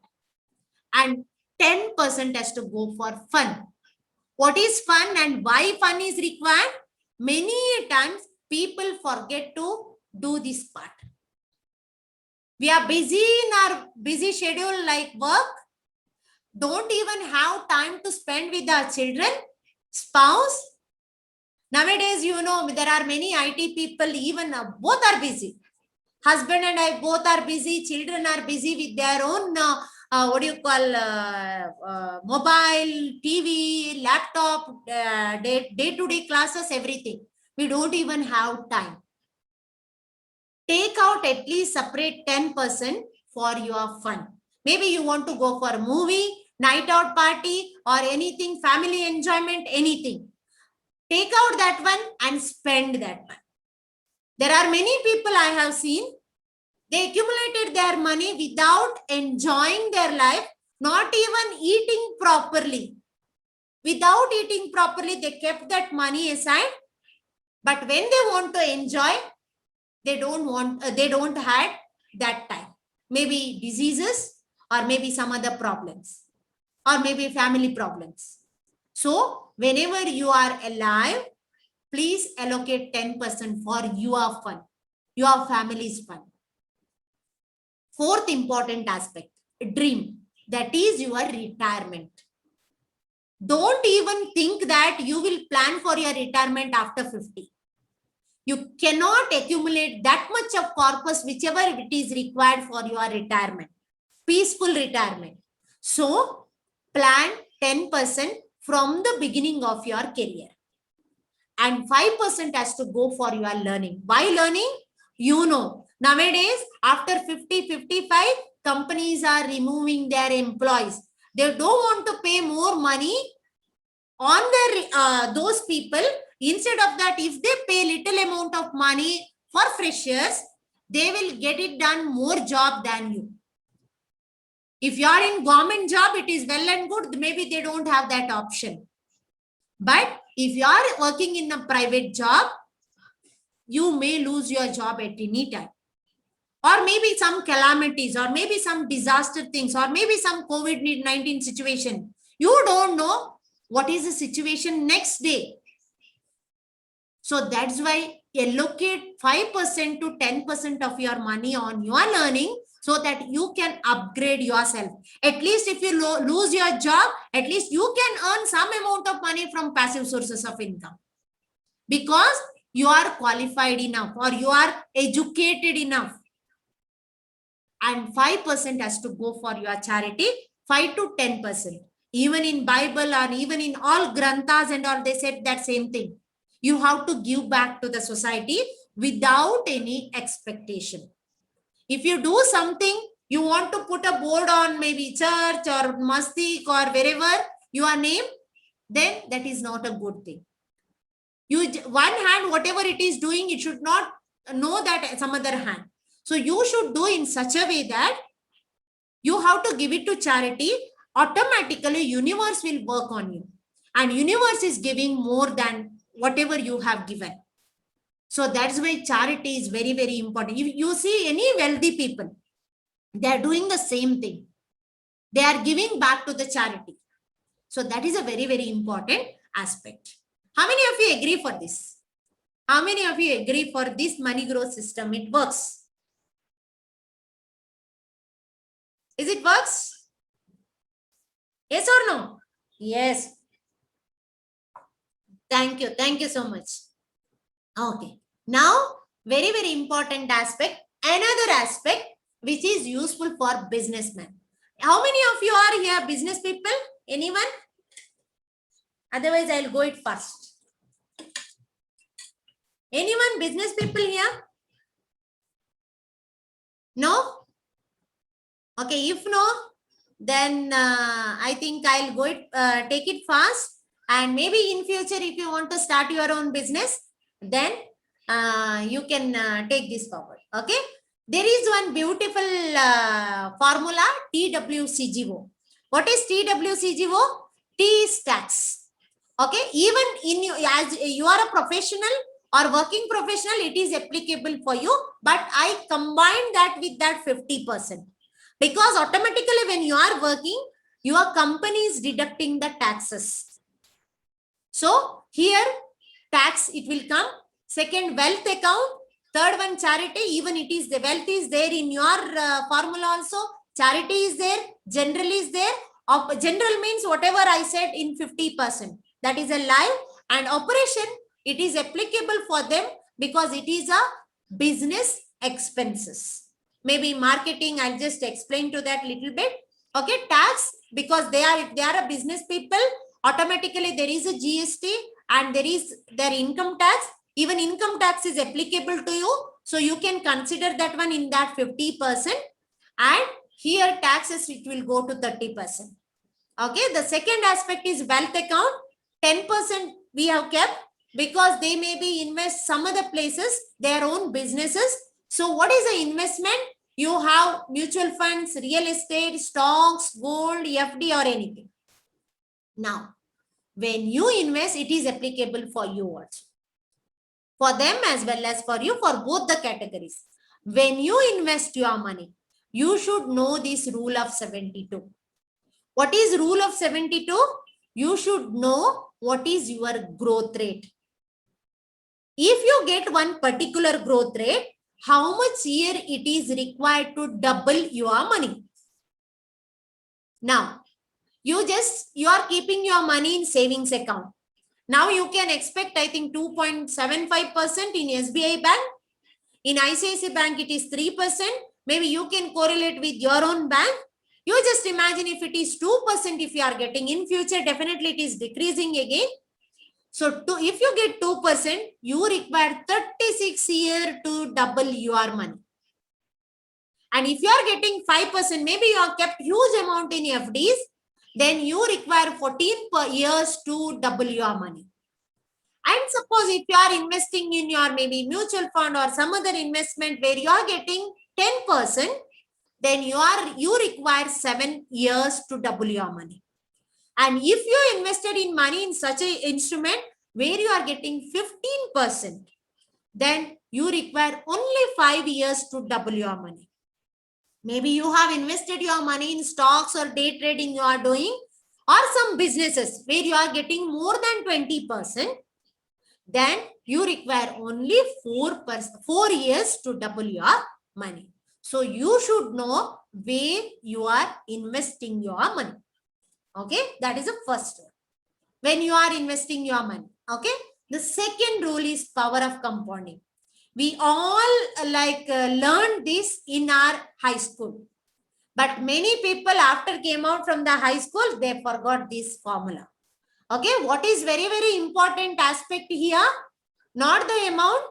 And 10% has to go for fun. What is fun and why fun is required? Many times people forget to do this part. We are busy in our busy schedule like work. Don't even have time to spend with our children, spouse. Nowadays, you know, there are many IT people, even both are busy. Husband and I both are busy. Children are busy with their own, mobile, TV, laptop, day-to-day classes, everything. We don't even have time. Take out at least separate 10% for your fun. Maybe you want to go for a movie, night out party, or anything, family enjoyment, anything. Take out that one and spend that one. There are many people I have seen, they accumulated their money without enjoying their life, not even eating properly. Without eating properly, they kept that money aside. But when they want to enjoy, they don't have that time. Maybe diseases, or maybe some other problems, or maybe family problems. So whenever you are alive, please allocate 10% for your fun, your family's fun. Fourth important aspect, dream, that is your retirement. Don't even think that you will plan for your retirement after 50. You cannot accumulate that much of corpus, whichever it is required for your retirement, peaceful retirement. So plan 10% from the beginning of your career. And 5% has to go for your learning. Why learning? You know, nowadays, after 50, 55, companies are removing their employees. They don't want to pay more money on their those people. Instead of that, if they pay little amount of money for freshers, they will get it done more job than you. If you are in government job, it is well and good. Maybe they don't have that option. But if you are working in a private job, you may lose your job at any time. Or maybe some calamities, or maybe some disaster things, or maybe some COVID-19 situation. You don't know what is the situation next day. So that's why allocate 5% to 10% of your money on your learning, so that you can upgrade yourself. At least if you lose your job, at least you can earn some amount of money from passive sources of income. Because you are qualified enough, or you are educated enough. and 5% has to go for your charity, 5 to 10%. Even in Bible or even in all granthas and all, they said that same thing. You have to give back to the society without any expectation. If you do something, you want to put a board on maybe church or masjid or wherever your name, then that is not a good thing. You one hand, whatever it is doing, it should not know that some other hand. So you should do in such a way that you have to give it to charity. Automatically, universe will work on you, and universe is giving more than whatever you have given. So that's why charity is very, very important. If you see any wealthy people, they are doing the same thing. They are giving back to the charity. So that is a very, very important aspect. How many of you agree for this? How many of you agree for this money growth system? It works. Is it works? Yes or no? Yes. Thank you. Thank you so much. Okay. Now, very, very important aspect. Another aspect which is useful for businessmen. How many of you are here business people? Anyone? Otherwise, I'll go it first. Anyone business people here? No? Okay, if no, then I think I'll go it, take it fast. And maybe in future, if you want to start your own business, then you can take this forward. Okay. There is one beautiful formula, TWCGO. What is TWCGO? T is tax. Okay. Even in you, as you are a professional or working professional, it is applicable for you. But I combine that with that 50%. Because automatically when you are working, your company is deducting the taxes. So here tax, it will come. Second, wealth account. Third one, charity. Even it is the wealth is there in your formula also. Charity is there. General is there. General means whatever I said in 50%. That is a lie. And operation, it is applicable for them because it is a business expenses. Maybe marketing, I'll just explain to that little bit. Okay, tax, because they are a business people, automatically there is a GST and there is their income tax. Even income tax is applicable to you. So you can consider that one in that 50%. And here taxes, it will go to 30%. Okay, the second aspect is wealth account. 10% we have kept because they may be invest some other places, their own businesses. So what is the investment? You have mutual funds, real estate, stocks, gold, FD or anything. Now, when you invest, it is applicable for you also. For them as well as for you, for both the categories. When you invest your money, you should know this rule of 72. What is rule of 72? You should know what is your growth rate. If you get one particular growth rate, how much year it is required to double your money? Now, you are keeping your money in savings account. Now you can expect, I think, 2.75% in SBI Bank. In ICICI Bank, it is 3%. Maybe you can correlate with your own bank. You just imagine if it is 2%, if you are getting in future, definitely it is decreasing again. So if you get 2%, you require 36 years to double your money. And if you are getting 5%, maybe you have kept huge amount in FDs, then you require 14 years to double your money. And suppose if you are investing in your maybe mutual fund or some other investment where you are getting 10%, then you require 7 years to double your money. And if you invested in money in such an instrument where you are getting 15%, then you require only 5 years to double your money. Maybe you have invested your money in stocks or day trading you are doing, or some businesses where you are getting more than 20%, then you require only 4 years to double your money. So you should know where you are investing your money. Okay, that is the first one. When you are investing your money. Okay, the second rule is power of compounding. We all learned this in our high school. But many people after came out from the high school, they forgot this formula. Okay, what is very, very important aspect here? Not the amount,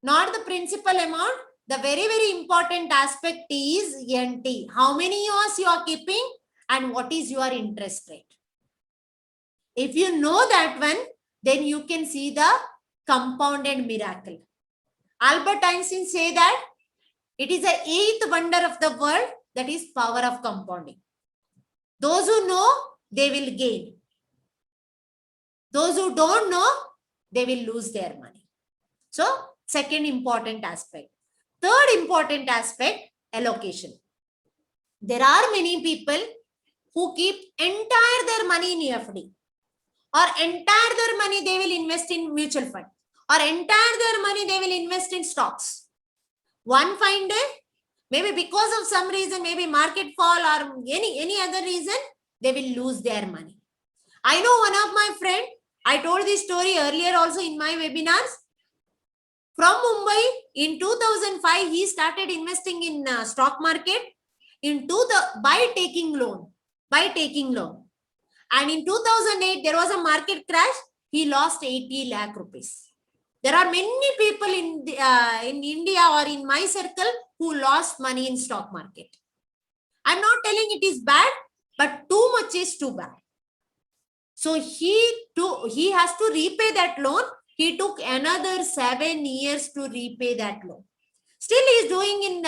not the principal amount. The very, very important aspect is NT. How many years you are keeping and what is your interest rate? If you know that one, then you can see the compounded miracle. Albert Einstein say that it is the eighth wonder of the world, that is power of compounding. Those who know, they will gain. Those who don't know, they will lose their money. So, second important aspect. Third important aspect, allocation. There are many people who keep entire their money in FD, or entire their money they will invest in mutual fund, or entire their money they will invest in stocks. One fine day, maybe because of some reason, maybe market fall or any other reason, they will lose their money. I know one of my friend, I told this story earlier also in my webinars. From Mumbai in 2005, he started investing in stock market by taking loan. And in 2008, there was a market crash. He lost 80 lakh rupees. There are many people in India or in my circle who lost money in stock market. I'm not telling it is bad, but too much is too bad. So he has to repay that loan. He took another 7 years to repay that loan. Still he is doing in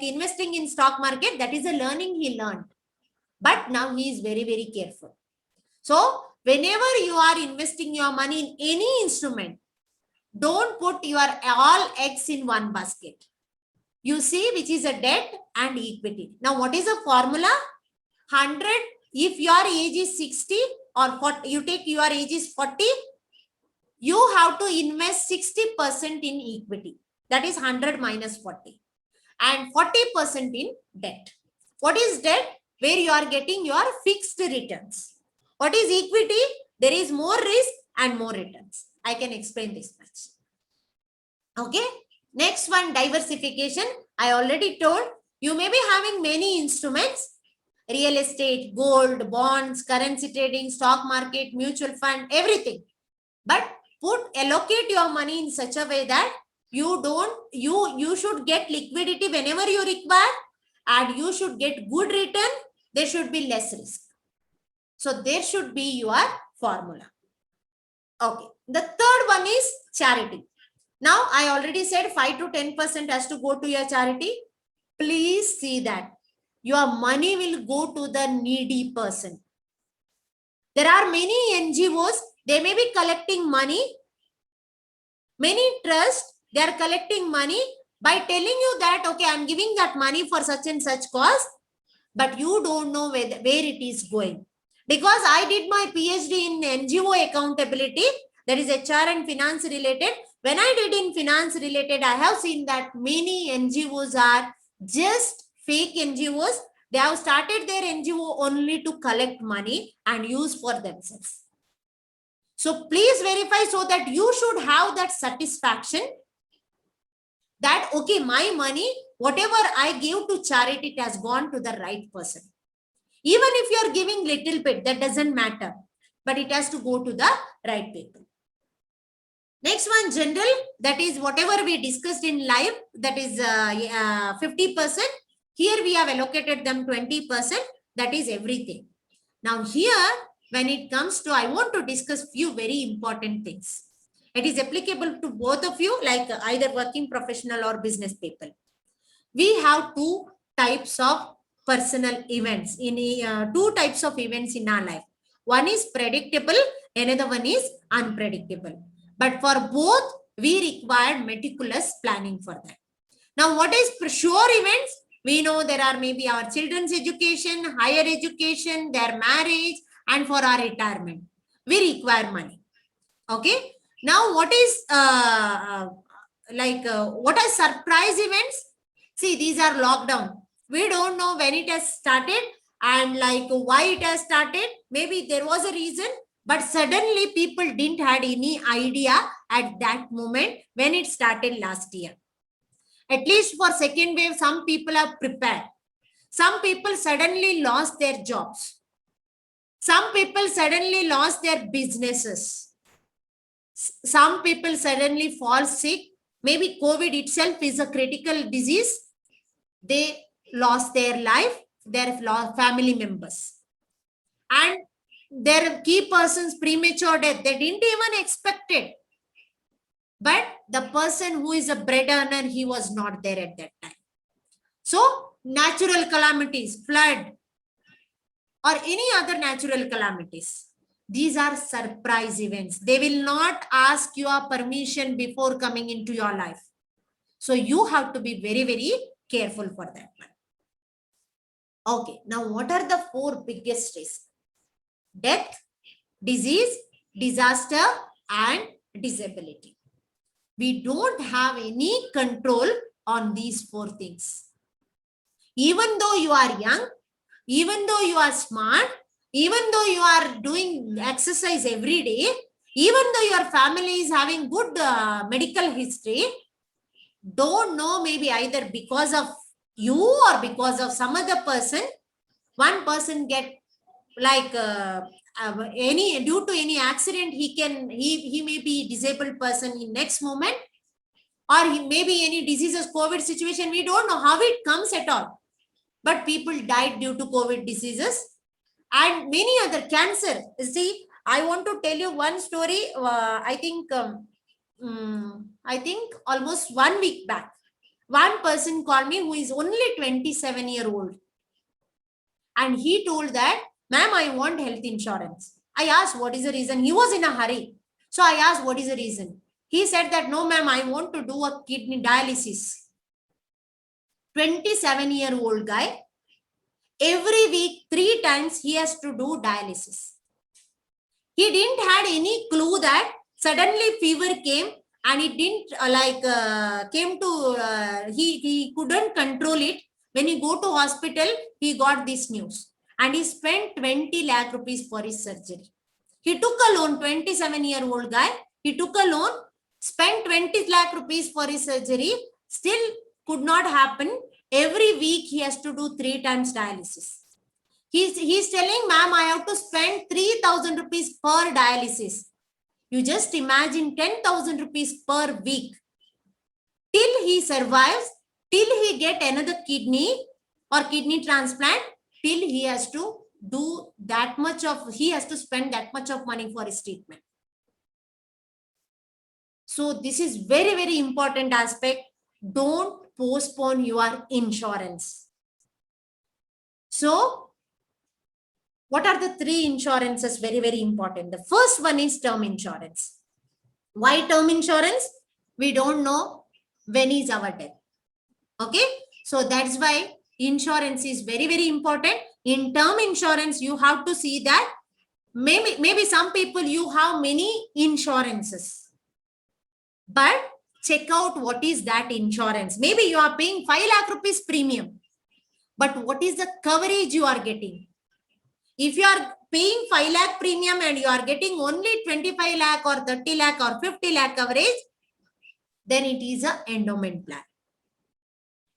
investing in stock market. That is a learning he learned. But now he is very, very careful. So whenever you are investing your money in any instrument, don't put your all eggs in one basket. You see which is a debt and equity. Now what is the formula? 100, if your age is 60 or 40, you take your age is 40, you have to invest 60% in equity. That is 100 minus 40. And 40% in debt. What is debt? Where you are getting your fixed returns. What is equity? There is more risk and more returns. I can explain this much. Okay. Next one, diversification. I already told you may be having many instruments. Real estate, gold, bonds, currency trading, stock market, mutual fund, everything. But allocate your money in such a way that you should get liquidity whenever you require, and you should get good return. There should be less risk. So there should be your formula. Okay. The third one is charity. Now I already said 5 to 10% has to go to your charity. Please see that your money will go to the needy person. There are many NGOs, they may be collecting money. Many trusts, they are collecting money by telling you that, okay, I'm giving that money for such and such cause, but you don't know where it is going. Because I did my PhD in NGO accountability, that is HR and finance related. When I did in finance related, I have seen that many NGOs are just fake NGOs. They have started their NGO only to collect money and use for themselves. So please verify so that you should have that satisfaction that, okay, my money, whatever I give to charity, it has gone to the right person. Even if you are giving little bit, that doesn't matter, but it has to go to the right people. Next one, general, that is whatever we discussed in live, that is 50%. Here we have allocated them 20%, that is everything. Now here, when it comes to, I want to discuss few very important things. It is applicable to both of you, like either working professional or business people. We have two types of personal events, two types of events in our life. One is predictable, another one is unpredictable. But for both, we require meticulous planning for that. Now, what is sure events? We know there are maybe our children's education, higher education, their marriage, and for our retirement. We require money. Okay. Now, what is what are surprise events? See, these are lockdown. We don't know when it has started and why it has started. Maybe there was a reason, but suddenly people didn't had any idea at that moment when it started last year. At least for second wave, some people are prepared. Some people suddenly lost their jobs. Some people suddenly lost their businesses. Some people suddenly fall sick. Maybe COVID itself is a critical disease. They lost their life, their family members. And their key persons premature death. They didn't even expect it. But the person who is a bread earner, he was not there at that time. So natural calamities, flood, or any other natural calamities, these are surprise events. They will not ask your permission before coming into your life. So you have to be very, very careful for that one. Okay, now what are the 4 biggest risks? Death, disease, disaster, and disability. We don't have any control on these 4 things. Even though you are young, even though you are smart, even though you are doing exercise every day, even though your family is having good medical history, don't know, maybe either because of you or because of some other person, one person get like due to any accident, he may be disabled person in next moment, or he may be any diseases, COVID situation. We don't know how it comes at all. But people died due to COVID diseases and many other cancer. See, I want to tell you one story. I think almost 1 week back, one person called me who is only 27-year-old. And he told that, ma'am, I want health insurance. I asked, what is the reason? He was in a hurry. So I asked, what is the reason? He said that, no, ma'am, I want to do a kidney dialysis. 27-year-old guy, every week 3 times he has to do dialysis. He didn't had any clue that suddenly fever came and it didn't he couldn't control it. When he go to hospital, he got this news and he spent 20 lakh rupees for his surgery. He took a loan, 27-year-old guy, he took a loan, spent 20 lakh rupees for his surgery, still could not happen. Every week he has to do 3 times dialysis. He's telling, ma'am, I have to spend 3,000 rupees per dialysis. You just imagine 10,000 rupees per week. Till he survives, till he get another kidney or kidney transplant, till he has to do that much of, he has to spend that much of money for his treatment. So this is very, very important aspect. Don't postpone your insurance. So what are the 3 insurances? Very, very important. The first one is term insurance. Why term insurance? We don't know when is our death. Okay. So that's why insurance is very, very important. In term insurance, you have to see that maybe some people, you have many insurances, but check out what is that insurance. Maybe you are paying 5 lakh rupees premium, but what is the coverage you are getting? If you are paying 5 lakh premium and you are getting only 25 lakh or 30 lakh or 50 lakh coverage, then it is an endowment plan.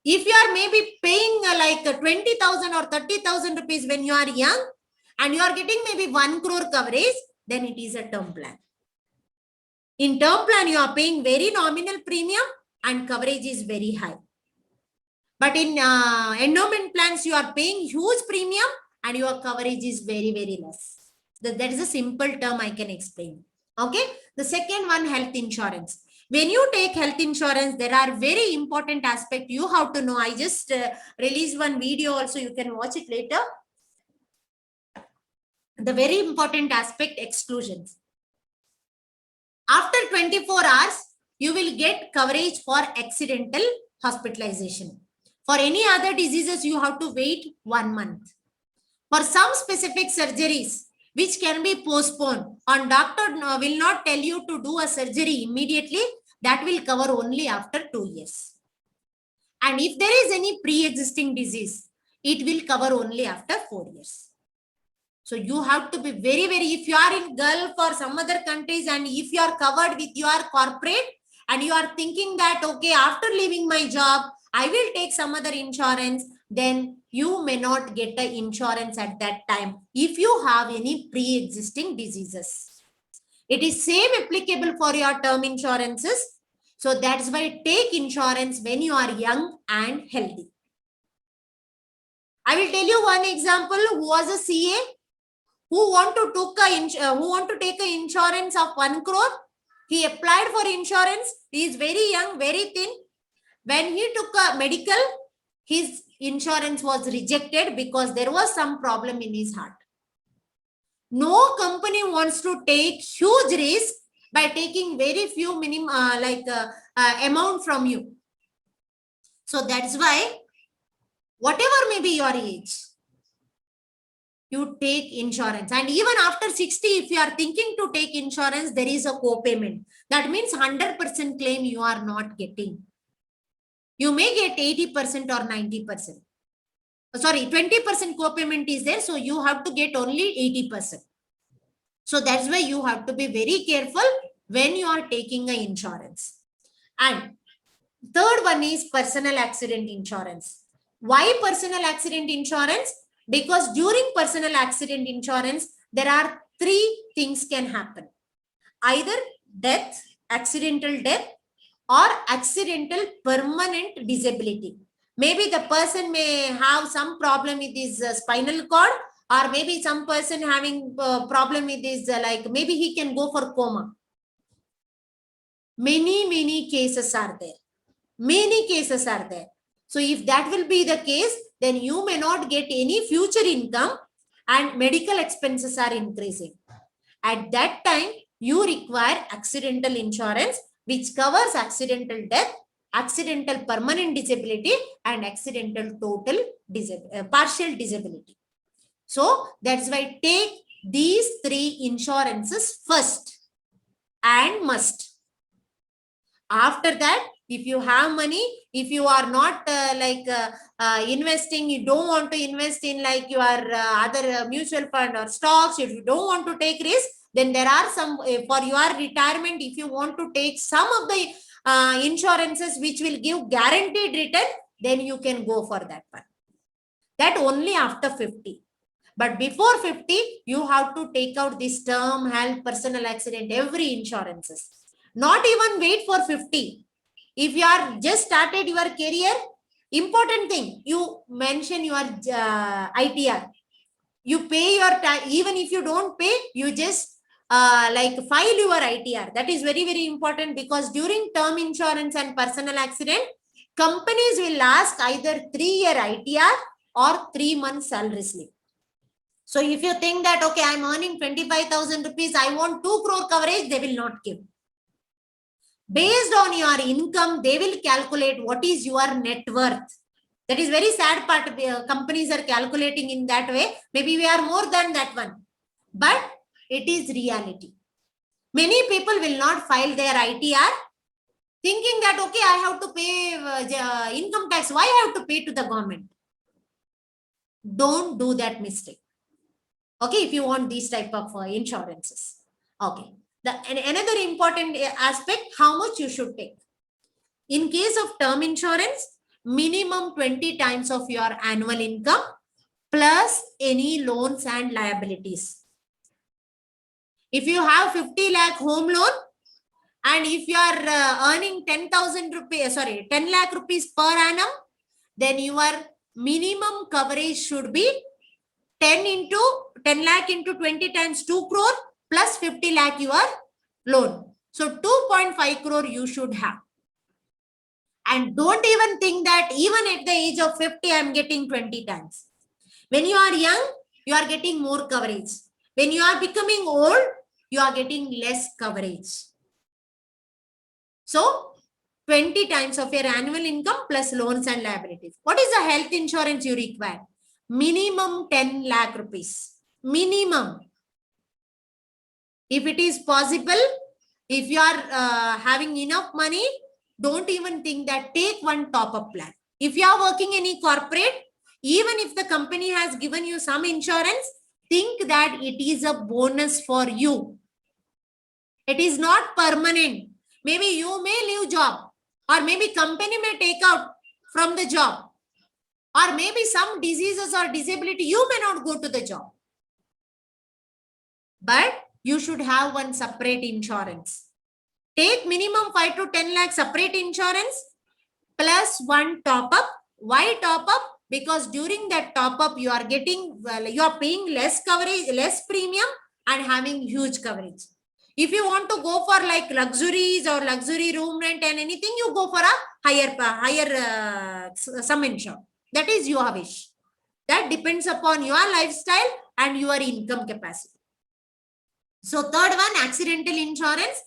If you are maybe paying like 20,000 or 30,000 rupees when you are young and you are getting maybe 1 crore coverage, then it is a term plan. In term plan, you are paying very nominal premium and coverage is very high. But in endowment plans, you are paying huge premium and your coverage is very, very less. That is a simple term I can explain. Okay. The second one, health insurance. When you take health insurance, there are very important aspects you have to know. I just released one video also. You can watch it later. The very important aspect, exclusions. After 24 hours, you will get coverage for accidental hospitalization. For any other diseases, you have to wait 1 month. For some specific surgeries, which can be postponed, and doctor will not tell you to do a surgery immediately, that will cover only after 2 years. And if there is any pre-existing disease, it will cover only after 4 years. So you have to be very, very, if you are in Gulf or some other countries and if you are covered with your corporate and you are thinking that, okay, after leaving my job, I will take some other insurance, then you may not get the insurance at that time if you have any pre-existing diseases. It is same applicable for your term insurances. So that's why take insurance when you are young and healthy. I will tell you one example who was a CA who want to take an insurance of 1 crore. He applied for insurance. He is very young, very thin. When he took a medical, his insurance was rejected because there was some problem in his heart. No company wants to take huge risk by taking very few amount from you. So that's why whatever may be your age, you take insurance. And even after 60, if you are thinking to take insurance, there is a co-payment. That means 100% claim you are not getting. You may get 80% or 90%. Sorry, 20% co-payment is there. So you have to get only 80%. So that's why you have to be very careful when you are taking an insurance. And third one is personal accident insurance. Why personal accident insurance? Because during personal accident insurance, there are 3 things can happen. Either death, accidental death, or accidental permanent disability. Maybe the person may have some problem with his spinal cord, or maybe some person having problem with his, maybe he can go for coma. Many cases are there. Many cases are there. So if that will be the case, then you may not get any future income and medical expenses are increasing. At that time, you require accidental insurance, which covers accidental death, accidental permanent disability, and accidental total partial disability. So that's why take these 3 insurances first and must. After that, if you have money, if you are not investing, you don't want to invest in like your other mutual fund or stocks, if you don't want to take risk, then there are some for your retirement. If you want to take some of the insurances which will give guaranteed return, then you can go for that one. That only after 50. But before 50, you have to take out this term, health, personal accident, every insurances. Not even wait for 50. If you are just started your career, important thing, you mention your ITR. You pay your time. Even if you don't pay, you just file your ITR. That is very important, because during term insurance and personal accident, companies will ask either 3-year ITR or 3 months salary slip. So if you think that, okay, I'm earning 25,000 rupees, I want 2 crore coverage, they will not give. Based on your income, they will calculate what is your net worth. That is very sad part. Companies are calculating in that way. Maybe we are more than that one. But it is reality. Many people will not file their ITR thinking that, okay, I have to pay income tax. Why I have to pay to the government? Don't do that mistake. Okay, if you want these type of insurances. Okay. Another important aspect, how much you should take. In case of term insurance, minimum 20 times of your annual income plus any loans and liabilities. If you have 50 lakh home loan, and if you are earning 10 lakh rupees per annum, then your minimum coverage should be 10 lakh into 20 times 2 crore plus 50 lakh your loan. So 2.5 crore you should have. And don't even think that even at the age of 50, I'm getting 20 times. When you are young, you are getting more coverage. When you are becoming old, you are getting less coverage. So 20 times of your annual income plus loans and liabilities. What is the health insurance you require? Minimum 10 lakh rupees. Minimum. If it is possible, if you are having enough money, don't even think that, take one top-up plan. If you are working in a corporate, even if the company has given you some insurance, think that it is a bonus for you. It is not permanent. Maybe you may leave job, or maybe company may take out from the job, or maybe some diseases or disability, you may not go to the job. But you should have one separate insurance. Take minimum 5 to 10 lakh separate insurance plus one top up. Why top up? Because during that top up, you are getting, you are paying less coverage, less premium and having huge coverage. If you want to go for like luxuries or luxury room rent and anything, you go for a higher sum insurance. That is your wish. That depends upon your lifestyle and your income capacity. So third one, accidental insurance.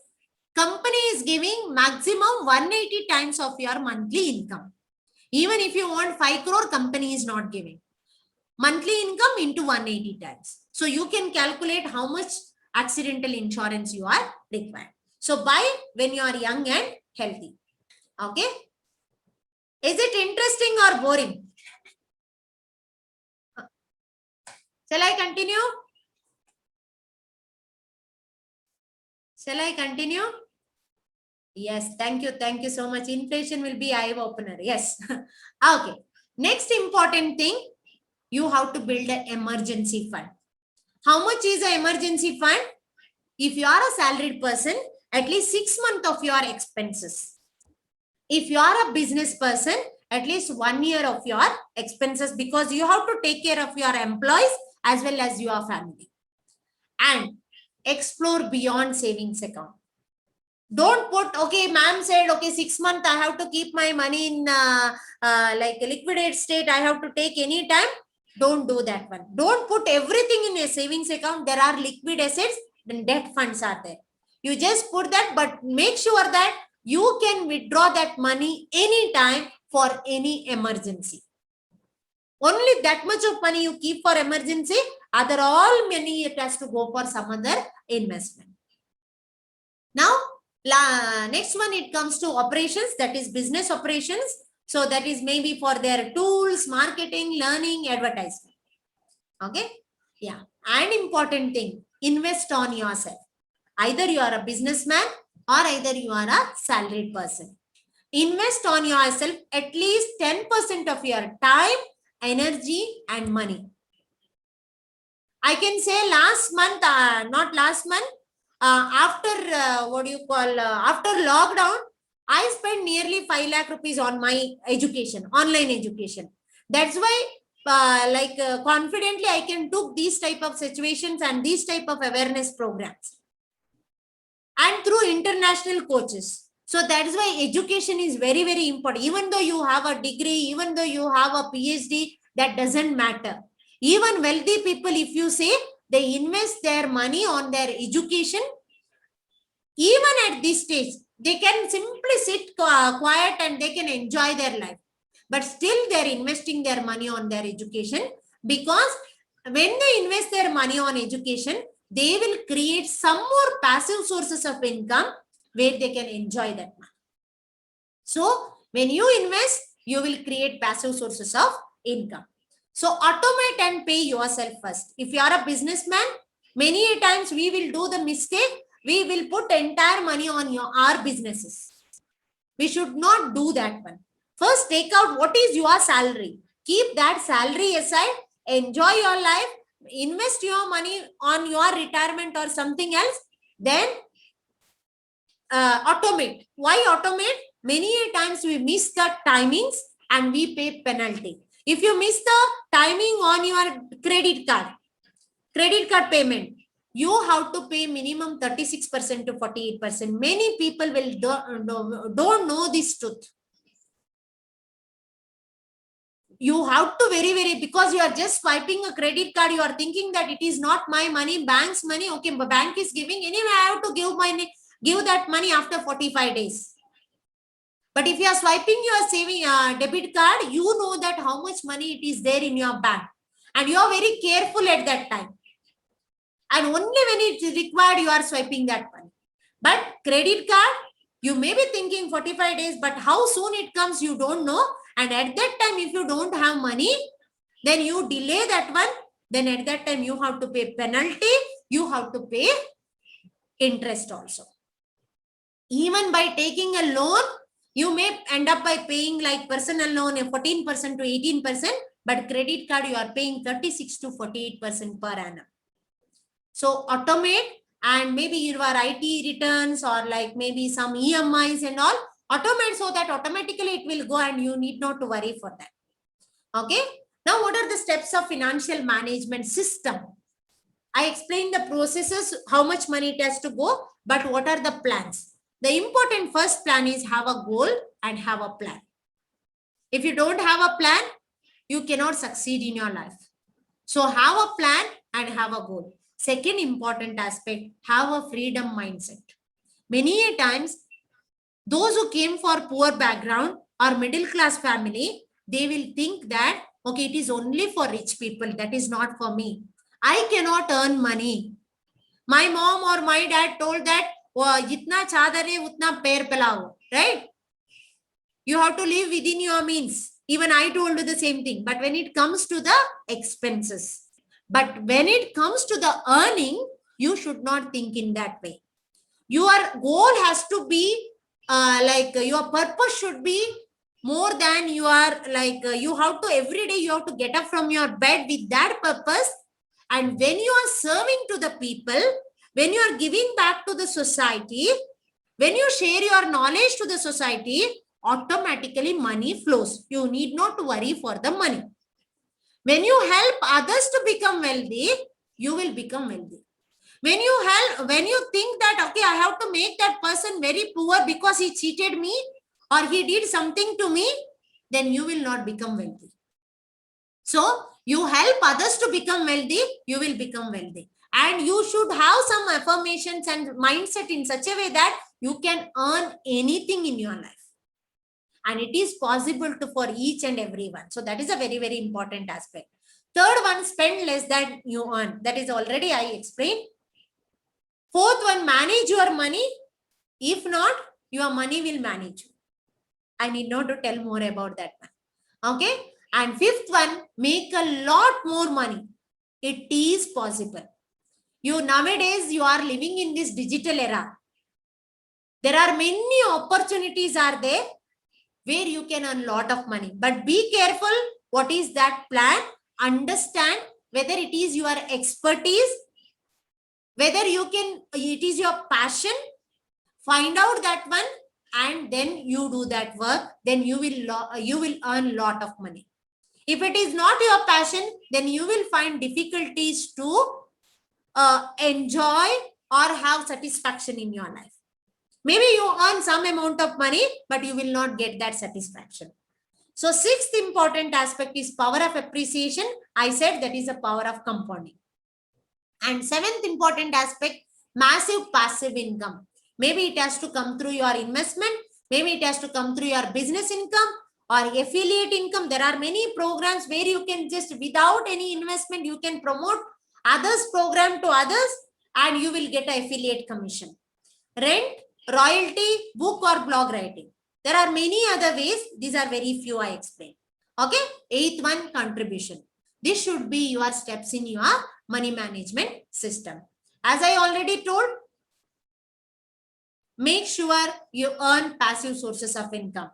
Company is giving maximum 180 times of your monthly income. Even if you want 5 crore, company is not giving. Monthly income into 180 times. So you can calculate how much accidental insurance you are required. So buy when you are young and healthy. Okay. Is it interesting or boring? Shall I continue? Shall I continue? Yes, thank you. Thank you so much. Inflation will be eye opener. Yes. Okay. Next important thing, you have to build an emergency fund. How much is an emergency fund? If you are a salaried person, at least 6 months of your expenses. If you are a business person, at least 1 year of your expenses, because you have to take care of your employees as well as your family. And explore beyond savings account. Don't put, okay, ma'am said, okay, 6 months I have to keep my money in like a liquidate state. I have to take any time. Don't do that one. Don't put everything in a savings account. There are liquid assets, then debt funds are there. You just put that, but make sure that you can withdraw that money anytime for any emergency. Only that much of money you keep for emergency. Other all money it has to go for some other investment. Now, next one, it comes to operations, that is business operations. So that is maybe for their tools, marketing, learning, advertisement. Okay. Yeah. And important thing, invest on yourself. Either you are a businessman or either you are a salaried person. Invest on yourself at least 10% of your time, energy and money. I can say last month, not last month, after after lockdown, I spent nearly 5 lakh rupees on my education, online education. That's why confidently I can do these type of situations and these type of awareness programs. And through international coaches. So that is why education is very, very important. Even though you have a degree, even though you have a PhD, that doesn't matter. Even wealthy people, if you say they invest their money on their education, even at this stage, they can simply sit quiet and they can enjoy their life. But still they're investing their money on their education, because when they invest their money on education, they will create some more passive sources of income where they can enjoy that money. So when you invest, you will create passive sources of income. So automate and pay yourself first. If you are a businessman, many times we will do the mistake. We will put entire money on our businesses. We should not do that one. First, take out what is your salary. Keep that salary aside. Enjoy your life. Invest your money on your retirement or something else. Then automate. Why automate? Many times we miss the timings and we pay penalty. If you miss the timing on your credit card payment, you have to pay minimum 36% to 48%. Many people will don't know this truth. You have to very, because you are just swiping a credit card, you are thinking that it is not my money, bank's money. Okay, but bank is giving, anyway I have to give that money after 45 days. But if you are swiping your saving debit card, you know that how much money it is there in your bank, and you are very careful at that time. And only when it is required, you are swiping that money. But credit card, you may be thinking 45 days, but how soon it comes, you don't know. And at that time, if you don't have money, then you delay that one. Then at that time, you have to pay penalty. You have to pay interest also. Even by taking a loan, you may end up by paying like personal loan 14% to 18%, but credit card you are paying 36 to 48% per annum. So automate, and maybe your IT returns or like maybe some EMIs and all, automate so that automatically it will go and you need not to worry for that. Okay. Now, what are the steps of financial management system? I explained the processes, how much money it has to go, but what are the plans? The important first plan is have a goal and have a plan. If you don't have a plan, you cannot succeed in your life. So have a plan and have a goal. Second important aspect, have a freedom mindset. Many times, those who came for poor background or middle class family, they will think that, okay, it is only for rich people. That is not for me. I cannot earn money. My mom or my dad told that, jitna chadar hai, utna pair pelao, right? You have to live within your means. Even I told you the same thing. But when it comes to the expenses, but when it comes to the earning, you should not think in that way. Your goal has to be your purpose should be more than you are you have to every day you have to get up from your bed with that purpose. And when you are serving to the people, when you are giving back to the society, when you share your knowledge to the society, automatically money flows. You need not to worry for the money. When you help others to become wealthy, you will become wealthy. When you think that, okay, I have to make that person very poor because he cheated me or he did something to me, then you will not become wealthy. So you help others to become wealthy, you will become wealthy. And you should have some affirmations and mindset in such a way that you can earn anything in your life. And it is possible to for each and everyone. So that is a very, very important aspect. Third one, spend less than you earn. That is already I explained. Fourth one, manage your money. If not, your money will manage you. I need not to tell more about that one. Okay. And fifth one, make a lot more money. It is possible. Nowadays, you are living in this digital era. There are many opportunities are there where you can earn a lot of money. But be careful. What is that plan? Understand whether it is your expertise, whether it is your passion. Find out that one and then you do that work. Then you will earn a lot of money. If it is not your passion, then you will find difficulties to enjoy or have satisfaction in your life. Maybe you earn some amount of money, but you will not get that satisfaction. So sixth important aspect is power of appreciation. I said that is the power of compounding. And seventh important aspect, massive passive income. Maybe it has to come through your investment. Maybe it has to come through your business income or affiliate income. There are many programs where you can just without any investment, you can promote others program to others and you will get an affiliate commission. Rent, royalty, book or blog writing. There are many other ways. These are very few I explained. Okay. Eighth one, contribution. This should be your steps in your money management system. As I already told, make sure you earn passive sources of income.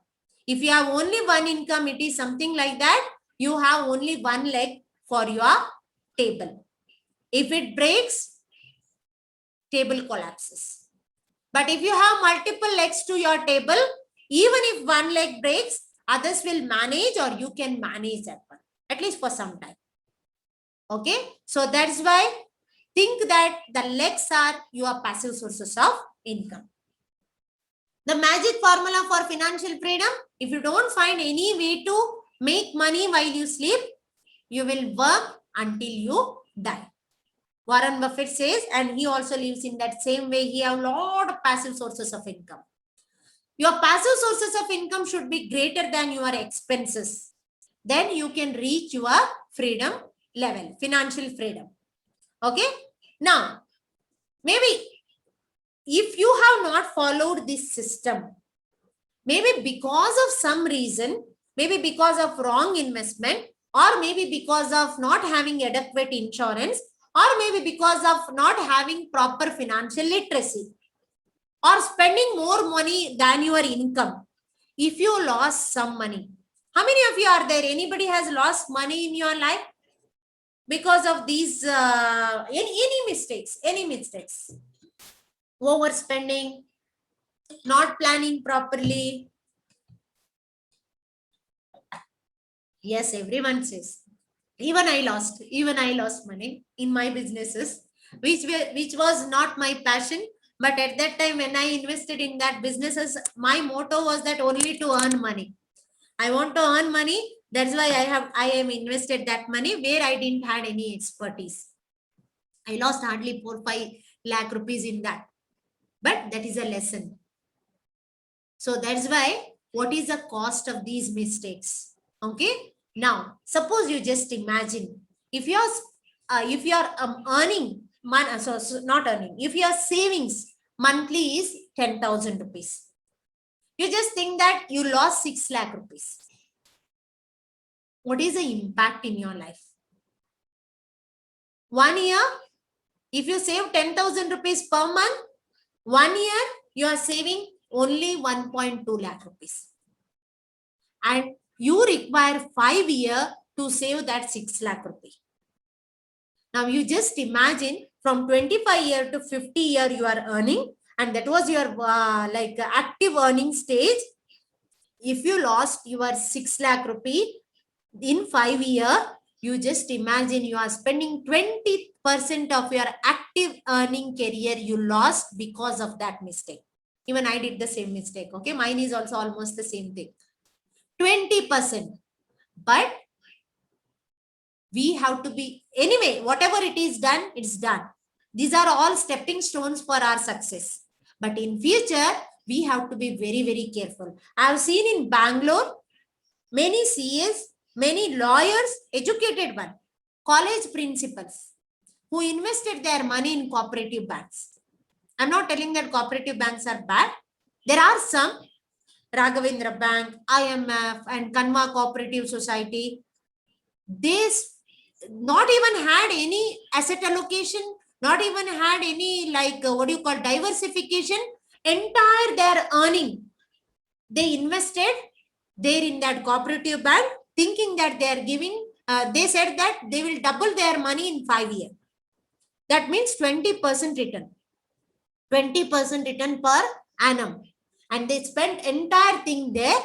If you have only one income, it is something like that. You have only one leg for your table. If it breaks, table collapses. But if you have multiple legs to your table, even if one leg breaks, others will manage or you can manage that one, at least for some time. Okay. So that's why think that the legs are your passive sources of income. The magic formula for financial freedom, if you don't find any way to make money while you sleep, you will work until you die. Warren Buffett says, and he also lives in that same way, he has a lot of passive sources of income. Your passive sources of income should be greater than your expenses. Then you can reach your freedom level, financial freedom. Okay. Now, maybe if you have not followed this system, maybe because of some reason, maybe because of wrong investment, or maybe because of not having adequate insurance, or maybe because of not having proper financial literacy, or spending more money than your income. If you lost some money, how many of you are there? Anybody has lost money in your life because of these any mistakes? Any mistakes? Overspending, not planning properly. Yes, everyone says. Even I lost money in my businesses, which was not my passion. But at that time, when I invested in that businesses, my motto was that only to earn money. I want to earn money. That's why I am invested that money where I didn't had any expertise. I lost hardly 4-5 lakh rupees in that. But that is a lesson. So that's why, what is the cost of these mistakes? Okay. Now, suppose you just imagine if you're earning money, so not earning, if your savings monthly is 10,000 rupees, you just think that you lost 6 lakh rupees. What is the impact in your life? 1 year, if you save 10,000 rupees per month, 1 year you are saving only 1.2 lakh rupees. And you require 5 years to save that 6 lakh rupees. Now you just imagine from 25 year to 50 year you are earning, and that was your active earning stage. If you lost your 6 lakh rupee in 5 years, you just imagine you are spending 20% of your active earning career you lost because of that mistake. Even I did the same mistake. Okay, mine is also almost the same thing. 20%. But we have to be, anyway, whatever it is done, it's done. These are all stepping stones for our success. But in future, we have to be very, very careful. I have seen in Bangalore, many CAs, many lawyers, educated one, college principals, who invested their money in cooperative banks. I'm not telling that cooperative banks are bad. There are some, Raghavendra Bank, IMF, and Kanwa Cooperative Society. They not even had any asset allocation, not even had any diversification. Entire their earning, they invested there in that cooperative bank, thinking that they are giving, they said that they will double their money in 5 years. That means 20% return. 20% return per annum. And they spent entire thing there.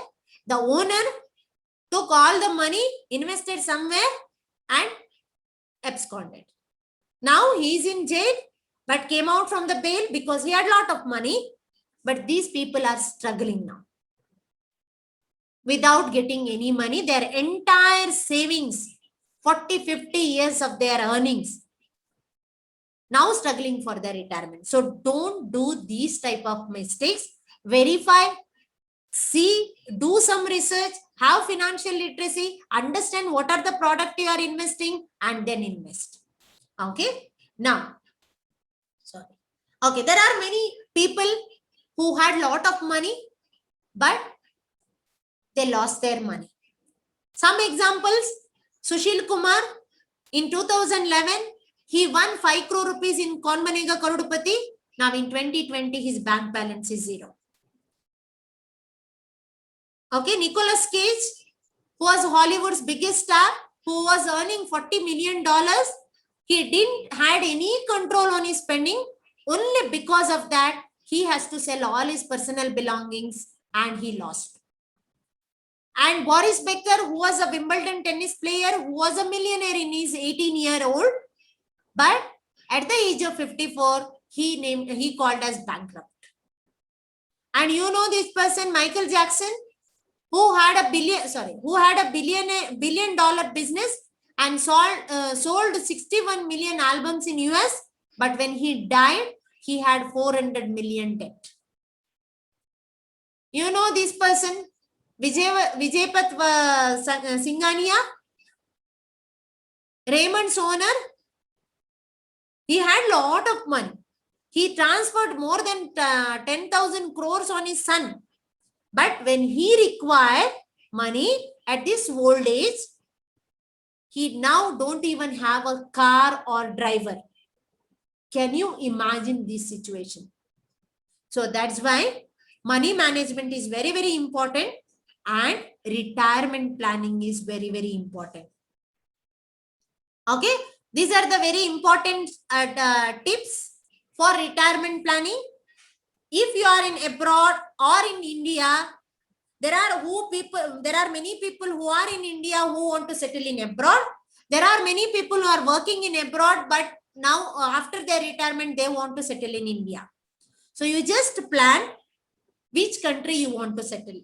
The owner took all the money, invested somewhere, and absconded. Now he is in jail, but came out from the bail because he had a lot of money. But these people are struggling now. Without getting any money, their entire savings, 40-50 years of their earnings, now struggling for their retirement. So don't do these type of mistakes. Verify, see, do some research, have financial literacy, understand what are the product you are investing, and then invest. Okay. Now, sorry. Okay, there are many people who had lot of money, but they lost their money. Some examples, Sushil Kumar, in 2011, he won 5 crore rupees in Kaun Banega Crorepati. Now in 2020, his bank balance is 0. Okay, Nicolas Cage, who was Hollywood's biggest star, who was earning $40 million. He didn't had any control on his spending. Only because of that, he has to sell all his personal belongings and he lost. And Boris Becker, who was a Wimbledon tennis player, who was a millionaire in his 18-year-old, but at the age of 54, he called as bankrupt. And you know this person, Michael Jackson, who had a billion dollar business and sold 61 million albums in US, but when he died, he had 400 million debt. You know this person, Vijaypat Singhania, Raymond's owner. He had lot of money. He transferred more than 10,000 crores on his son. But when he required money at this old age, he now don't even have a car or driver. Can you imagine this situation? So that's why money management is very, very important, and retirement planning is very, very important. Okay, these are the very important tips for retirement planning. If you are in abroad or in India, there are many people who are in India who want to settle in abroad. There are many people who are working in abroad, but now after their retirement, they want to settle in India. So you just plan which country you want to settle,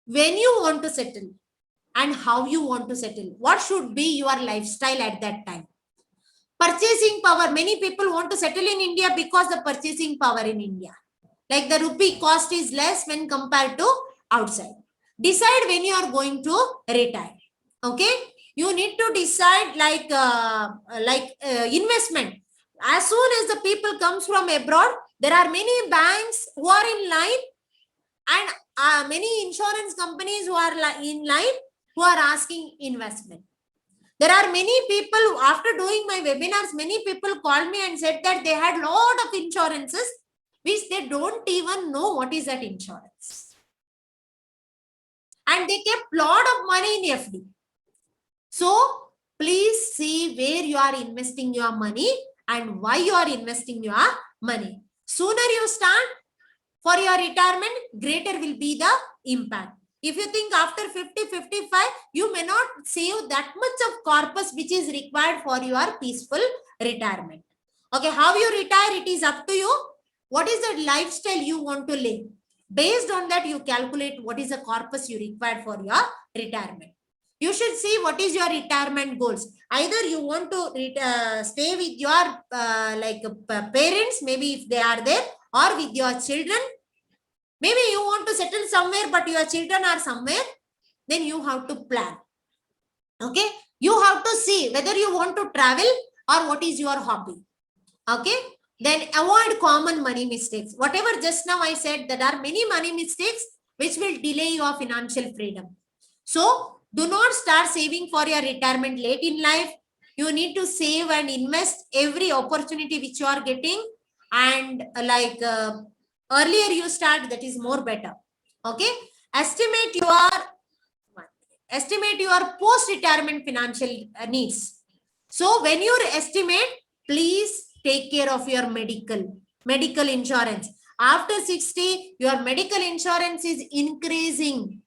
when you want to settle, and how you want to settle. What should be your lifestyle at that time? Purchasing power. Many people want to settle in India because the purchasing power in India, like the rupee cost is less when compared to outside. Decide when you are going to retire. Okay, you need to decide like investment. As soon as the people comes from abroad, there are many banks who are in line, and many insurance companies who are in line, who are asking investment. There are many people, after doing my webinars, many people called me and said that they had lot of insurances which they don't even know what is that insurance. And they kept lot of money in FD. So please see where you are investing your money and why you are investing your money. Sooner you start for your retirement, greater will be the impact. If you think after 50, 55, you may not save that much of corpus which is required for your peaceful retirement. Okay, how you retire, it is up to you. What is the lifestyle you want to live? Based on that, you calculate what is the corpus you require for your retirement. You should see what is your retirement goals. Either you want to stay with your parents, maybe if they are there, or with your children. Maybe you want to settle somewhere, but your children are somewhere. Then you have to plan. Okay, you have to see whether you want to travel or what is your hobby. Okay, then avoid common money mistakes. Whatever just now I said, there are many money mistakes which will delay your financial freedom. So do not start saving for your retirement late in life. You need to save and invest every opportunity which you are getting, and earlier you start, that is more better. Okay, estimate your post-retirement financial needs. So when you estimate, please take care of your medical insurance. After 60, your medical insurance is increasing,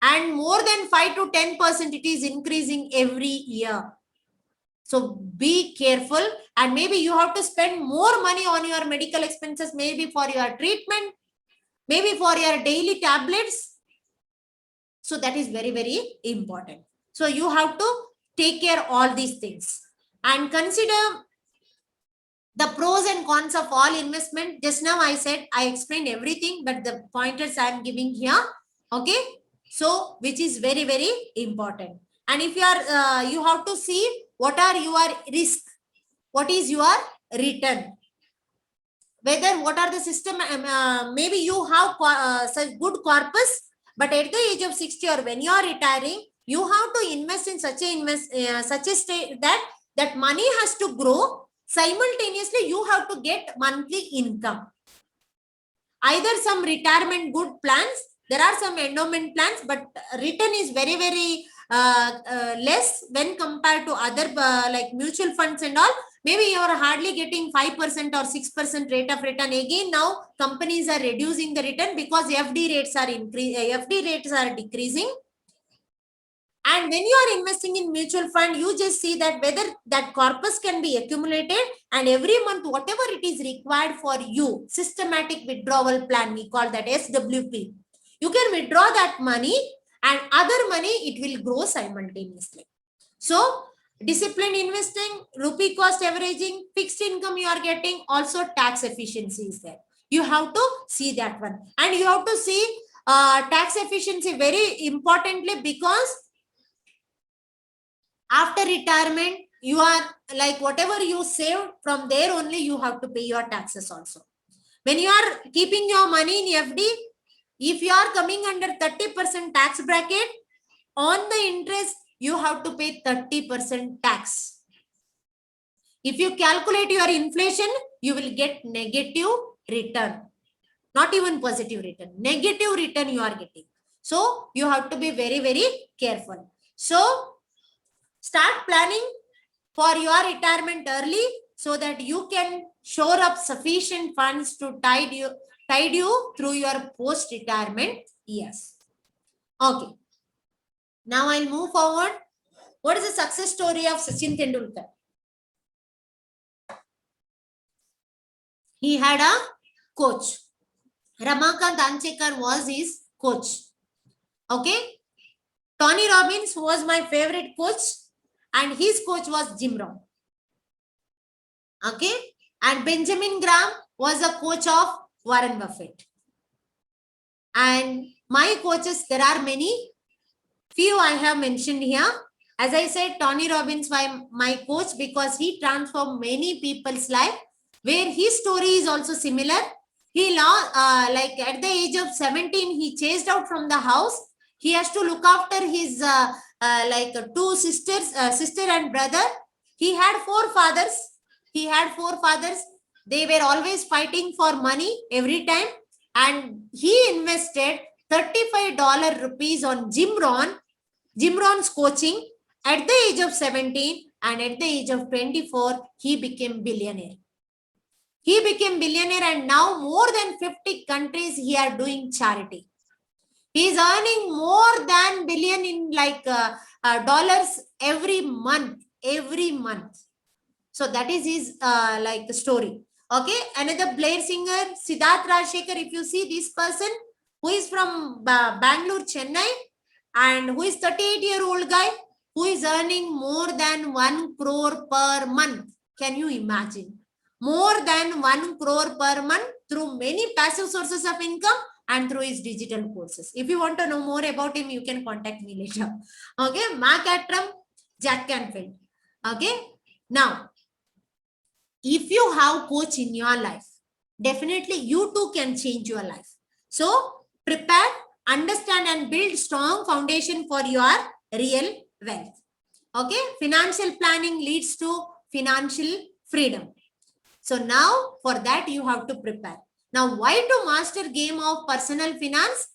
and more than 5 to 10% it is increasing every year. So be careful, and maybe you have to spend more money on your medical expenses, maybe for your treatment, maybe for your daily tablets. So that is very, very important. So you have to take care of all these things and consider the pros and cons of all investment. Just now I said, I explained everything, but the pointers I am giving here. Okay, so which is very, very important. And if you are, you have to see what are your risk, what is your return, whether what are the system. Maybe you have such good corpus, but at the age of 60 or when you are retiring, you have to invest in such a state that money has to grow. Simultaneously, you have to get monthly income. Either some retirement good plans, there are some endowment plans, but return is very, very less when compared to other like mutual funds and all. Maybe you are hardly getting 5% or 6% rate of return. Again, now companies are reducing the return because FD rates are decreasing. And when you are investing in mutual fund, you just see that whether that corpus can be accumulated, and every month, whatever it is required for you, systematic withdrawal plan, we call that SWP. You can withdraw that money, and other money, it will grow simultaneously. So disciplined investing, rupee cost averaging, fixed income you are getting, also tax efficiency is there. You have to see that one. And you have to see tax efficiency very importantly, because after retirement, you are like whatever you save from there only, you have to pay your taxes also. When you are keeping your money in FD, if you are coming under 30% tax bracket, on the interest, you have to pay 30% tax. If you calculate your inflation, you will get negative return. Not even positive return, negative return you are getting. So you have to be very, very careful. So start planning for your retirement early so that you can shore up sufficient funds to tide you through your post-retirement years. Okay. Now I'll move forward. What is the success story of Sachin Tendulkar? He had a coach. Ramakant Anchekar was his coach. Okay. Tony Robbins was my favorite coach and his coach was Jim Rohn. Okay. And Benjamin Graham was a coach of Warren Buffett. And my coaches, there are many. Few I have mentioned here. As I said, Tony Robbins was my coach because he transformed many people's life, where his story is also similar. He like at the age of 17, he chased out from the house. He has to look after his like two sisters, sister and brother. He had four fathers. They were always fighting for money every time. And he invested $35 rupees on Jim Rohn's coaching at the age of 17, and at the age of 24, he became billionaire. And now more than 50 countries he are doing charity. He is earning more than billion in like dollars every month. So that is his like story. Okay, another Blair singer, Siddharth Rajshekhar. If you see this person who is from Bangalore, Chennai, and who is 38-year-old guy who is earning more than 1 crore per month. Can you imagine? More than 1 crore per month through many passive sources of income and through his digital courses. If you want to know more about him, you can contact me later. Okay, Mark Attram, Jack Canfield. Okay, now, if you have coach in your life, definitely you too can change your life. So prepare, understand and build strong foundation for your real wealth. Okay, financial planning leads to financial freedom. So now for that you have to prepare. Now why to master game of personal finance?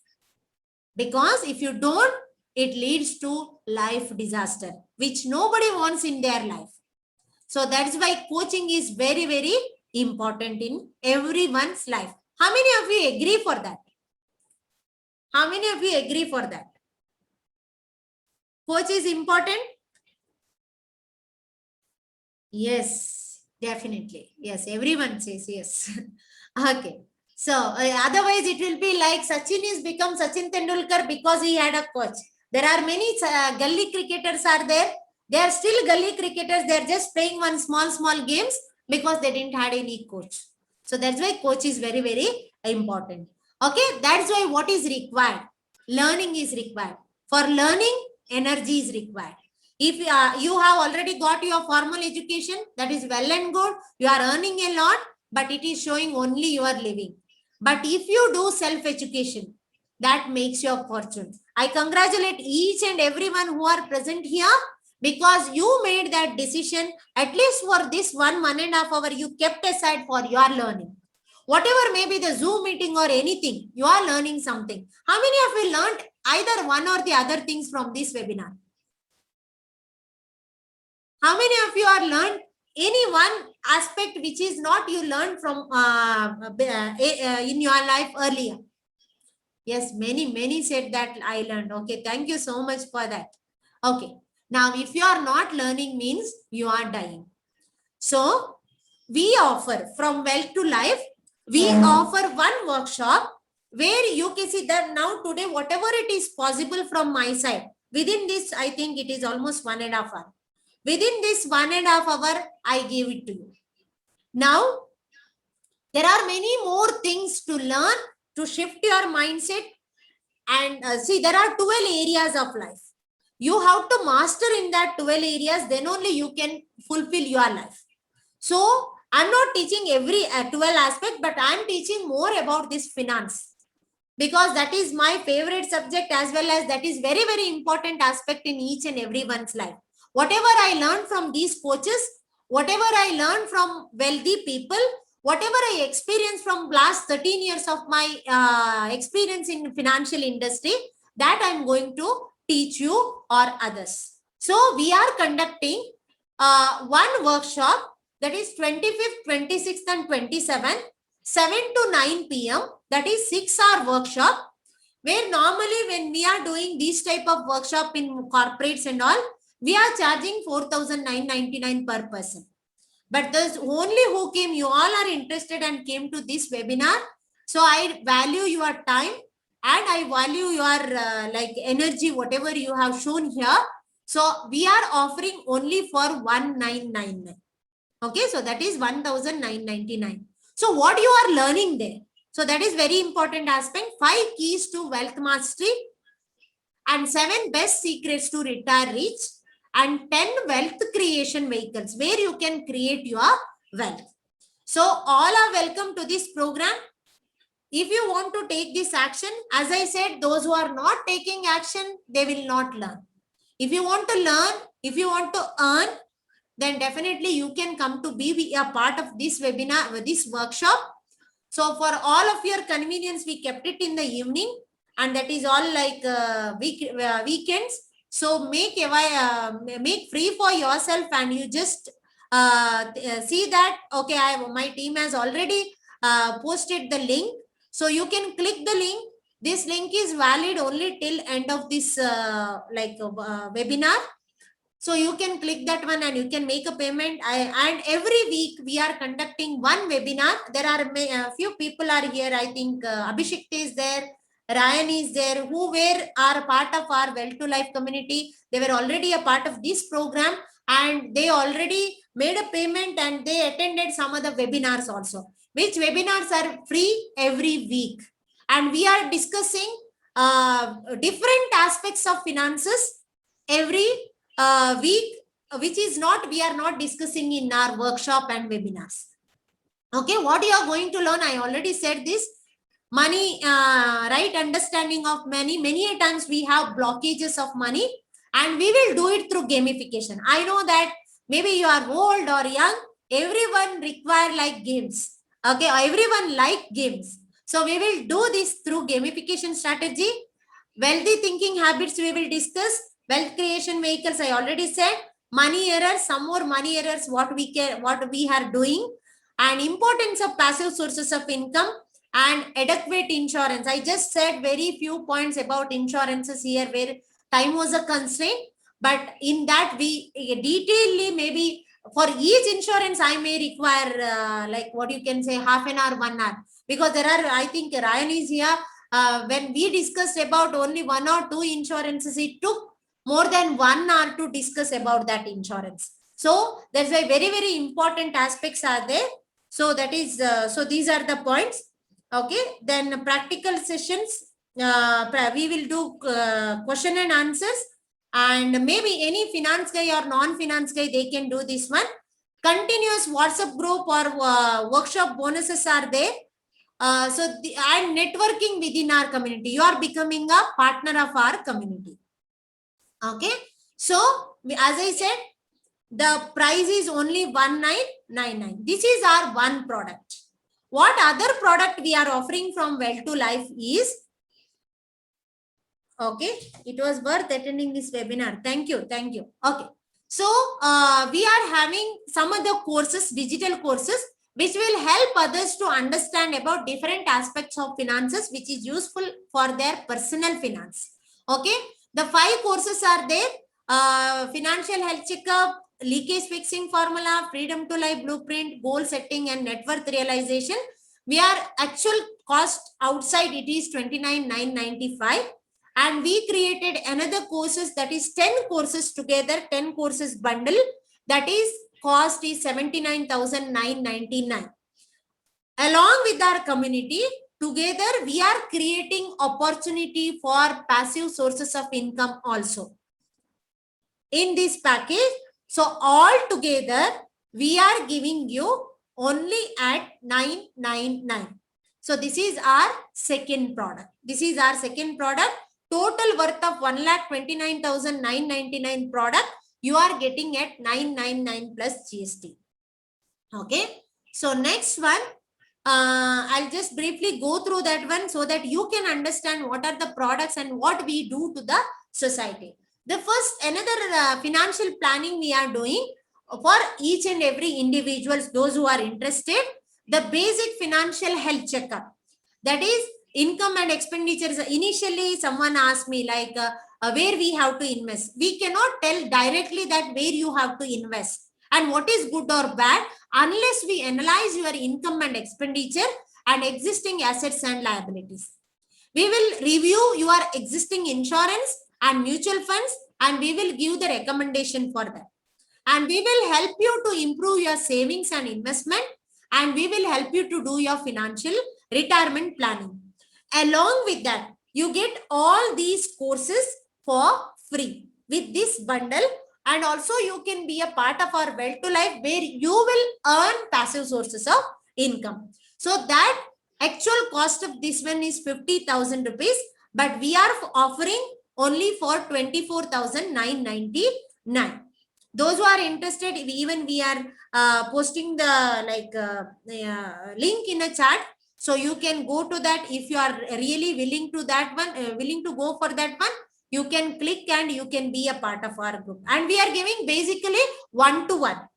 Because if you don't, it leads to life disaster, which nobody wants in their life. So that's why coaching is very, very important in everyone's life. How many of you agree for that? How many of you agree for that? Coach is important? Yes, definitely. Yes, everyone says yes. Okay. So otherwise it will be like Sachin is become Sachin Tendulkar because he had a coach. There are many gully cricketers are there. They are still gully cricketers. They are just playing one small games because they didn't had any coach. So that's why coach is very, very important. Okay, that's why what is required? Learning is required. For learning, energy is required. If you have already got your formal education, that is well and good. You are earning a lot, but it is showing only your living. But if you do self-education, that makes your fortune. I congratulate each and everyone who are present here, because you made that decision. At least for this 1.5 hour, you kept aside for your learning. Whatever may be the Zoom meeting or anything, you are learning something. How many of you learned either one or the other things from this webinar? How many of you are learned any one aspect which is not you learned from in your life earlier? Yes, many said that I learned. Okay, thank you so much for that. Okay. Now, if you are not learning means you are dying. So, we offer from wealth to life, we offer one workshop where you can see that now today, whatever it is possible from my side, within this, I think it is almost 1.5 hours. Within this 1.5 hours, I give it to you. Now, there are many more things to learn to shift your mindset. And see, there are 12 areas of life. You have to master in that 12 areas, then only you can fulfill your life. So, I'm not teaching every 12 aspect, but I'm teaching more about this finance. Because that is my favorite subject, as well as that is very, very important aspect in each and everyone's life. Whatever I learned from these coaches, whatever I learned from wealthy people, whatever I experienced from last 13 years of my experience in financial industry, that I'm going to teach you or others. So we are conducting one workshop, that is 25th, 26th and 27th, 7 to 9 p.m. That is 6-hour workshop, where normally when we are doing this type of workshop in corporates and all, we are charging 4,999 per person. But those only who came, you all are interested and came to this webinar. So I value your time and I value your like energy, whatever you have shown here. So we are offering only for 1,999. Okay, so that is 1,999. So what you are learning there? So that is very important aspect. 5 keys to wealth mastery and 7 best secrets to retire rich and 10 wealth creation vehicles where you can create your wealth. So all are welcome to this program. If you want to take this action, as I said, those who are not taking action, they will not learn. If you want to learn, if you want to earn, then definitely you can come to be a part of this webinar, this workshop. So for all of your convenience, we kept it in the evening, and that is all like weekends. So make free for yourself, and you just see that, okay, my team has already posted the link. So you can click the link. This link is valid only till end of this webinar. So you can click that one and you can make a payment. And every week we are conducting one webinar. There are a few people are here. I think Abhishek is there, Ryan is there, who are part of our Well to Life community. They were already a part of this program and they already made a payment and they attended some of the webinars also, which webinars are free every week. And we are discussing different aspects of finances every week, which is not, we are not discussing in our workshop and webinars. Okay, what you are going to learn, I already said this. Money, right understanding of money. Many times we have blockages of money and we will do it through gamification. I know that maybe you are old or young, everyone require like games. Okay, everyone like games. So we will do this through gamification strategy. Wealthy thinking habits we will discuss. Wealth creation vehicles, I already said. Money errors, some more money errors, what we are doing, and importance of passive sources of income and adequate insurance. I just said very few points about insurances here where time was a constraint, but in that we detailedly, maybe for each insurance I may require like what you can say half an hour, 1 hour, because there are, I think Ryan is here. When we discussed about only 1 or 2 insurances, it took more than 1 hour to discuss about that insurance. So there's a very, very important aspects are there. So that is, so these are the points. Okay, then practical sessions, we will do question and answers, and maybe any finance guy or non-finance guy, they can do this one. Continuous WhatsApp group or workshop bonuses are there. And networking within our community. You are becoming a partner of our community. Okay, so as I said, the price is only 1,999. This is our one product. What other product we are offering from Well to Life is, okay, it was worth attending this webinar. Thank you. Thank you. Okay, so we are having some of the courses, digital courses, which will help others to understand about different aspects of finances, which is useful for their personal finance. Okay, the 5 courses are there. Financial health checkup, leakage fixing formula, freedom to life blueprint, goal setting and net worth realization. We are actual cost outside, it is 29,995. And we created another courses, that is 10 courses together, 10 courses bundle, that is cost is 79,999. Along with our community, together we are creating opportunity for passive sources of income also in this package. So all together we are giving you only at 999. So this is our second product. This is our second product. Total worth of 1,29,999 product you are getting at 999 plus GST. Okay. So next one, I'll just briefly go through that one so that you can understand what are the products and what we do to the society. The first, another financial planning we are doing for each and every individuals, those who are interested, the basic financial health checkup. That is income and expenditures. Initially, someone asked me like where we have to invest. We cannot tell directly that where you have to invest and what is good or bad unless we analyze your income and expenditure and existing assets and liabilities. We will review your existing insurance and mutual funds and we will give the recommendation for that. And we will help you to improve your savings and investment and we will help you to do your financial retirement planning. Along with that, you get all these courses for free with this bundle, and also you can be a part of our Wealth to Life where you will earn passive sources of income. So that actual cost of this one is 50,000 rupees, but we are offering only for 24,999. Those who are interested, even we are posting the link in a chat, so you can go to that. If you are really willing to that one, willing to go for that one, you can click and you can be a part of our group. And we are giving basically one-to-one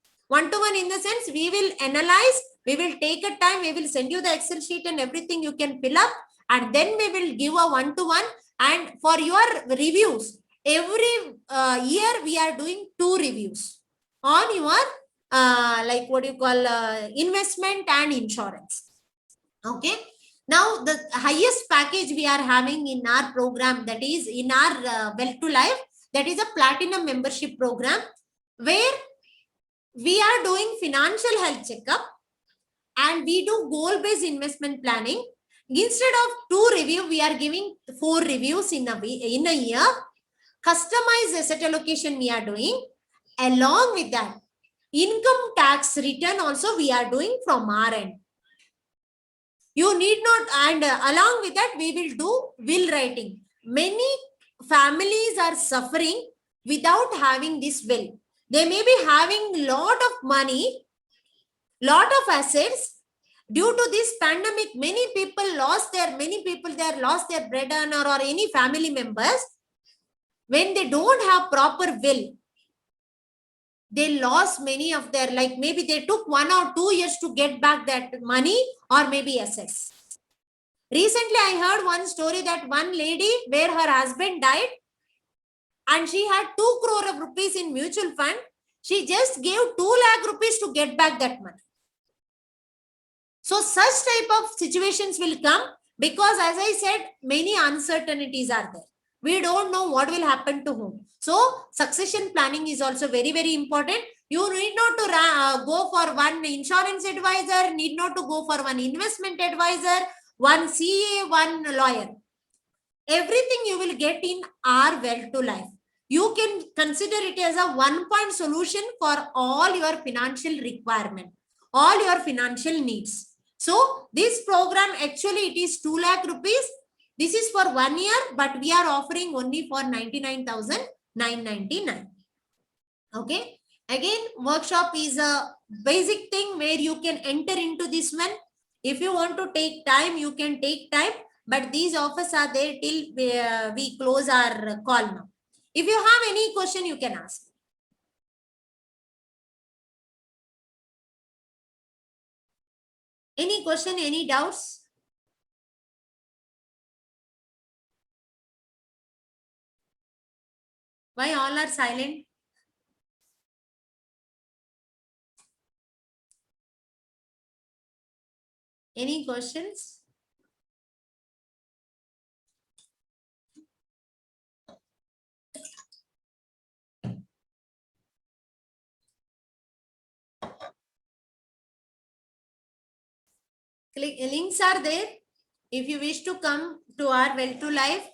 in the sense we will analyze, we will take a time, we will send you the Excel sheet and everything you can fill up, and then we will give a one-to-one. And for your reviews, every year we are doing 2 reviews on your investment and insurance. Okay. Now the highest package we are having in our program, that is in our Wealth to Life, that is a platinum membership program where we are doing financial health checkup and we do goal-based investment planning. Instead of 2 review, we are giving 4 reviews in a year. Customized asset allocation we are doing. Along with that, income tax return also we are doing from our end. You need not, and along with that, we will do will writing. Many families are suffering without having this will. They may be having lot of money, lot of assets. Due to this pandemic, many people lost their bread earner or any family members. When they don't have proper will, they lost many of their, like maybe they took 1 or 2 years to get back that money or maybe assets. Recently, I heard one story that one lady where her husband died and she had 2 crore of rupees in mutual fund. She just gave 2 lakh rupees to get back that money. So such type of situations will come because, as I said, many uncertainties are there. We don't know what will happen to whom. So succession planning is also very, very important. You need not to go for one insurance advisor, need not to go for one investment advisor, one CA, one lawyer. Everything you will get in our Wealth to Life. You can consider it as a one-point solution for all your financial requirement, all your financial needs. So this program, actually it is 2 lakh rupees. This is for 1 year, but we are offering only for 99,999. Okay. Again, workshop is a basic thing where you can enter into this one. If you want to take time, you can take time, but these offers are there till we close our call now. If you have any question, you can ask. Any question, any doubts? Why all are silent? Any questions? Links are there. If you wish to come to our Wealth to Life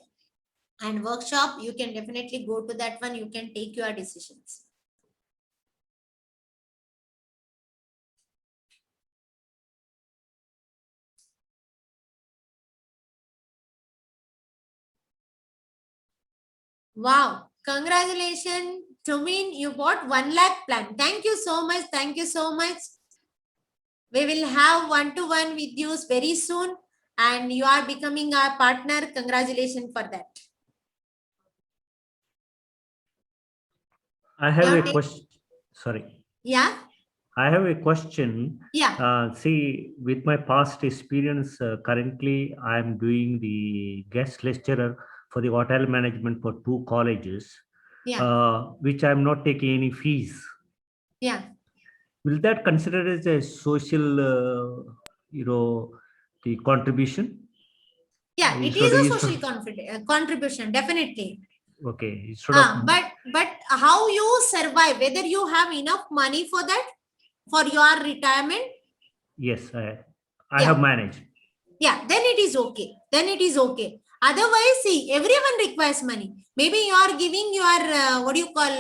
and workshop, you can definitely go to that one. You can take your decisions. Wow. Congratulations, Tumin. You bought 1 lakh plan. Thank you so much. Thank you so much. We will have one-to-one with you very soon, and you are becoming our partner. Congratulations for that. I have Your a take? question. Sorry. Yeah, I have a question. yeah, See, with my past experience, currently I am doing the guest lecturer for the hotel management for 2 colleges, yeah, which I'm not taking any fees. yeah. Will that consider as a social, the contribution? Yeah, it Instead, is a instead, social contribution, definitely. okay, instead of, But how you survive, whether you have enough money for that, for your retirement, yes, I have yeah, managed. yeah, then it is okay. Then it is okay. Otherwise, see, everyone requires money. Maybe you are giving your what do you call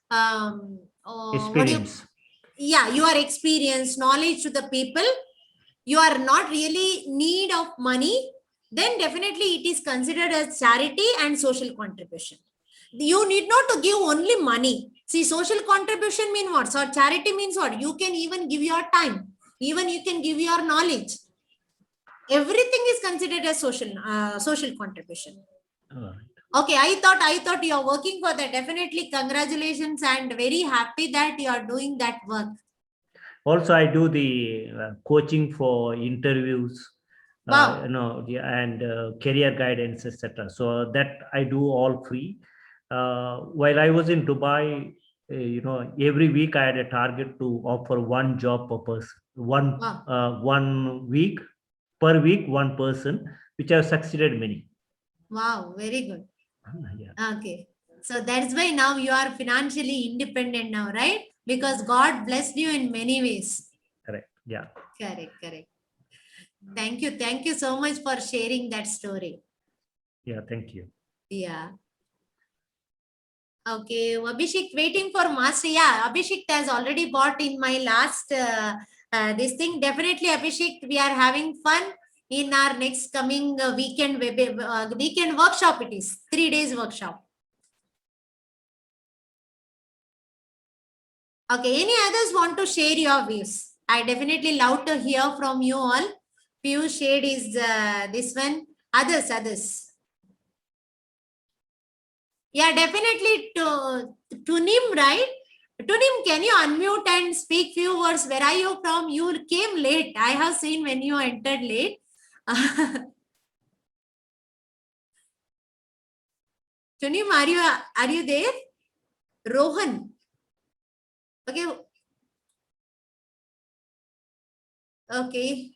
what do you, Experience. yeah, your experience, knowledge to the people. You are not really need of money, then definitely it is considered as charity and social contribution. You need not to give only money. See, social contribution mean what? So charity means what? You can even give your time, even you can give your knowledge. Everything is considered as social contribution. Uh, Okay, I thought you are working for that. Definitely congratulations, and very happy that you are doing that work. Also, I do the coaching for interviews, Wow. and career guidance, etc. So that I do all free. While I was in Dubai, every week I had a target to offer one job per person, Wow. one week per week, one person, which I've succeeded many. Wow, very good. Yeah, Okay. So that's why now you are financially independent now, right? Because God blessed you in many ways. correct. Yeah, Correct, correct. Thank you. Thank you so much for sharing that story. yeah. Thank you. Yeah. Okay. Abhishek waiting for master. Yeah, Abhishek has already bought in my last this thing. Definitely, Abhishek, we are having fun in our next coming weekend workshop. It is 3 days workshop. Okay, any others want to share your views? I definitely love to hear from you all. Few shade is this one. Others. Yeah, definitely to Nim, right? To Nim, can you unmute and speak few words? Where are you from? You came late. I have seen when you entered late. Tunim, are you there? Rohan. Okay. Okay.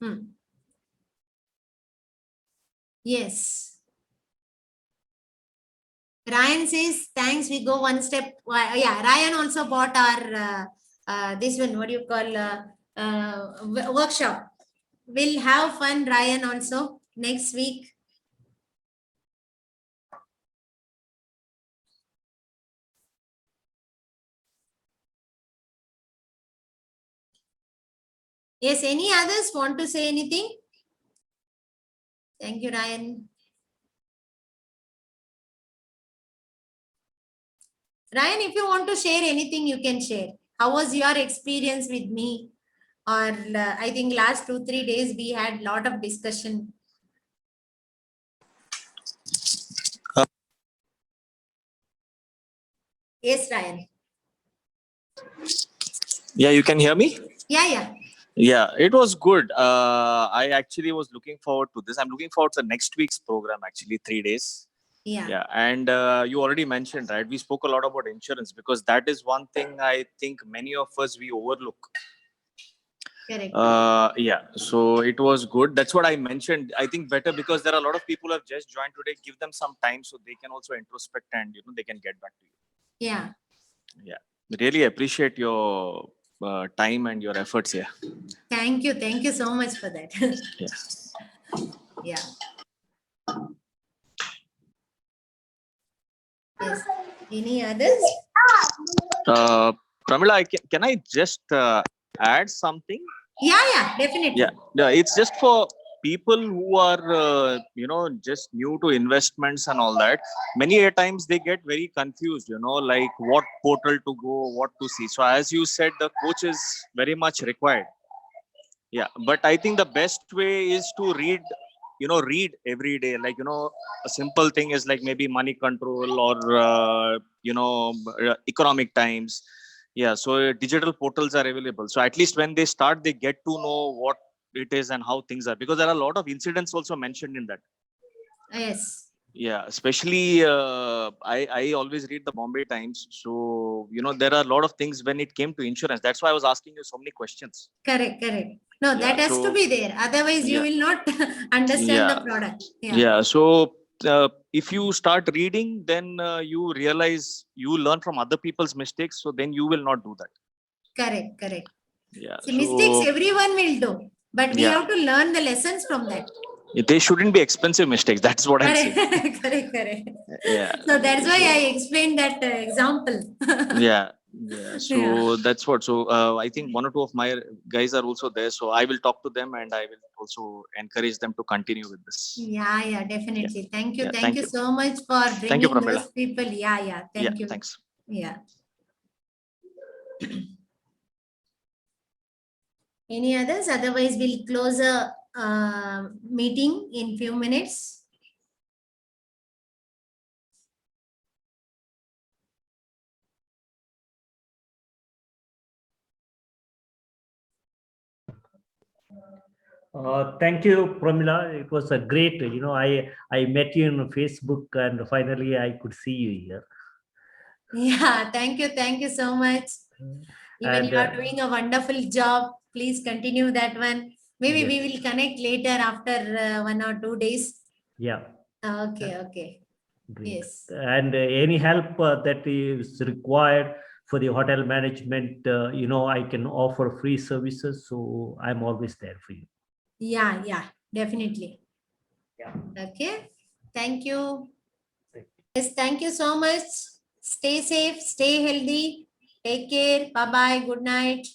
Hmm. Yes. Ryan says, thanks, we go one step. Yeah, Ryan also bought our, this one, what do you call, workshop. We'll have fun, Ryan, also next week. Yes, any others want to say anything? Thank you, Ryan. Ryan, if you want to share anything, you can share. How was your experience with me? Or I think last 2-3 days we had a lot of discussion. Yes, Ryan. Yeah, you can hear me? Yeah. Yeah, it was good. I actually was looking forward to this. I'm looking forward to next week's program, actually, 3 days. Yeah. Yeah, and you already mentioned, right? We spoke a lot about insurance because that is one thing I think many of us we overlook. Correct. Yeah, so it was good. That's what I mentioned. I think better because there are a lot of people who have just joined today. Give them some time so they can also introspect and they can get back to you. Yeah. Yeah, really appreciate your time and your efforts here. Thank you so much for that. Yeah. Yes. Any others? Pramila, can I just add something? Yeah, definitely. Yeah, it's just for people who are just new to investments and all that, many a times they get very confused, like what portal to go, what to see. So as you said, the coach is very much required. Yeah, but I think the best way is to read every day. Like, a simple thing is like maybe Money Control or Economic Times. Yeah, so digital portals are available, so at least when they start, they get to know what it is and how things are, because there are a lot of incidents also mentioned in that. Yes. Yeah, especially I always read the Bombay Times, so there are a lot of things when it came to insurance. That's why I was asking you so many questions. Correct. No, Yeah, that has to so be there. Otherwise, you yeah, will not understand the yeah, product. Yeah. yeah. So if you start reading, then you realize, you learn from other people's mistakes, so then you will not do that. Correct. Yeah, See, mistakes so everyone will do, but we yeah, have to learn the lessons from that. they shouldn't be expensive mistakes. That's what I'm saying. Correct. Yeah. So that's why So, I explained that example. yeah. So Yeah. that's what. So I think one or two of my guys are also there. So I will talk to them, and I will also encourage them to continue with this. Yeah, Yeah. definitely. Thank you. Yeah. Thank Thank you you. so much for Thank you, bringing Pramila. those people. Yeah. Yeah. Thank you. Thanks. Yeah. Any others? Otherwise, we'll close a meeting in few minutes. Thank you, Pramila. It was a great, I met you on Facebook and finally I could see you here. Yeah, thank you. Thank you so much. Even And you are doing a wonderful job. Please continue that one. Maybe yes, we will connect later after 1 or 2 days. yeah, Okay. great. Yes. And any help that is required for the hotel management, I can offer free services. So I'm always there for you. Yeah, definitely. Yeah. Okay. Thank you. Thank you. Yes, thank you so much. Stay safe, stay healthy. Take care. Bye-bye. Good night.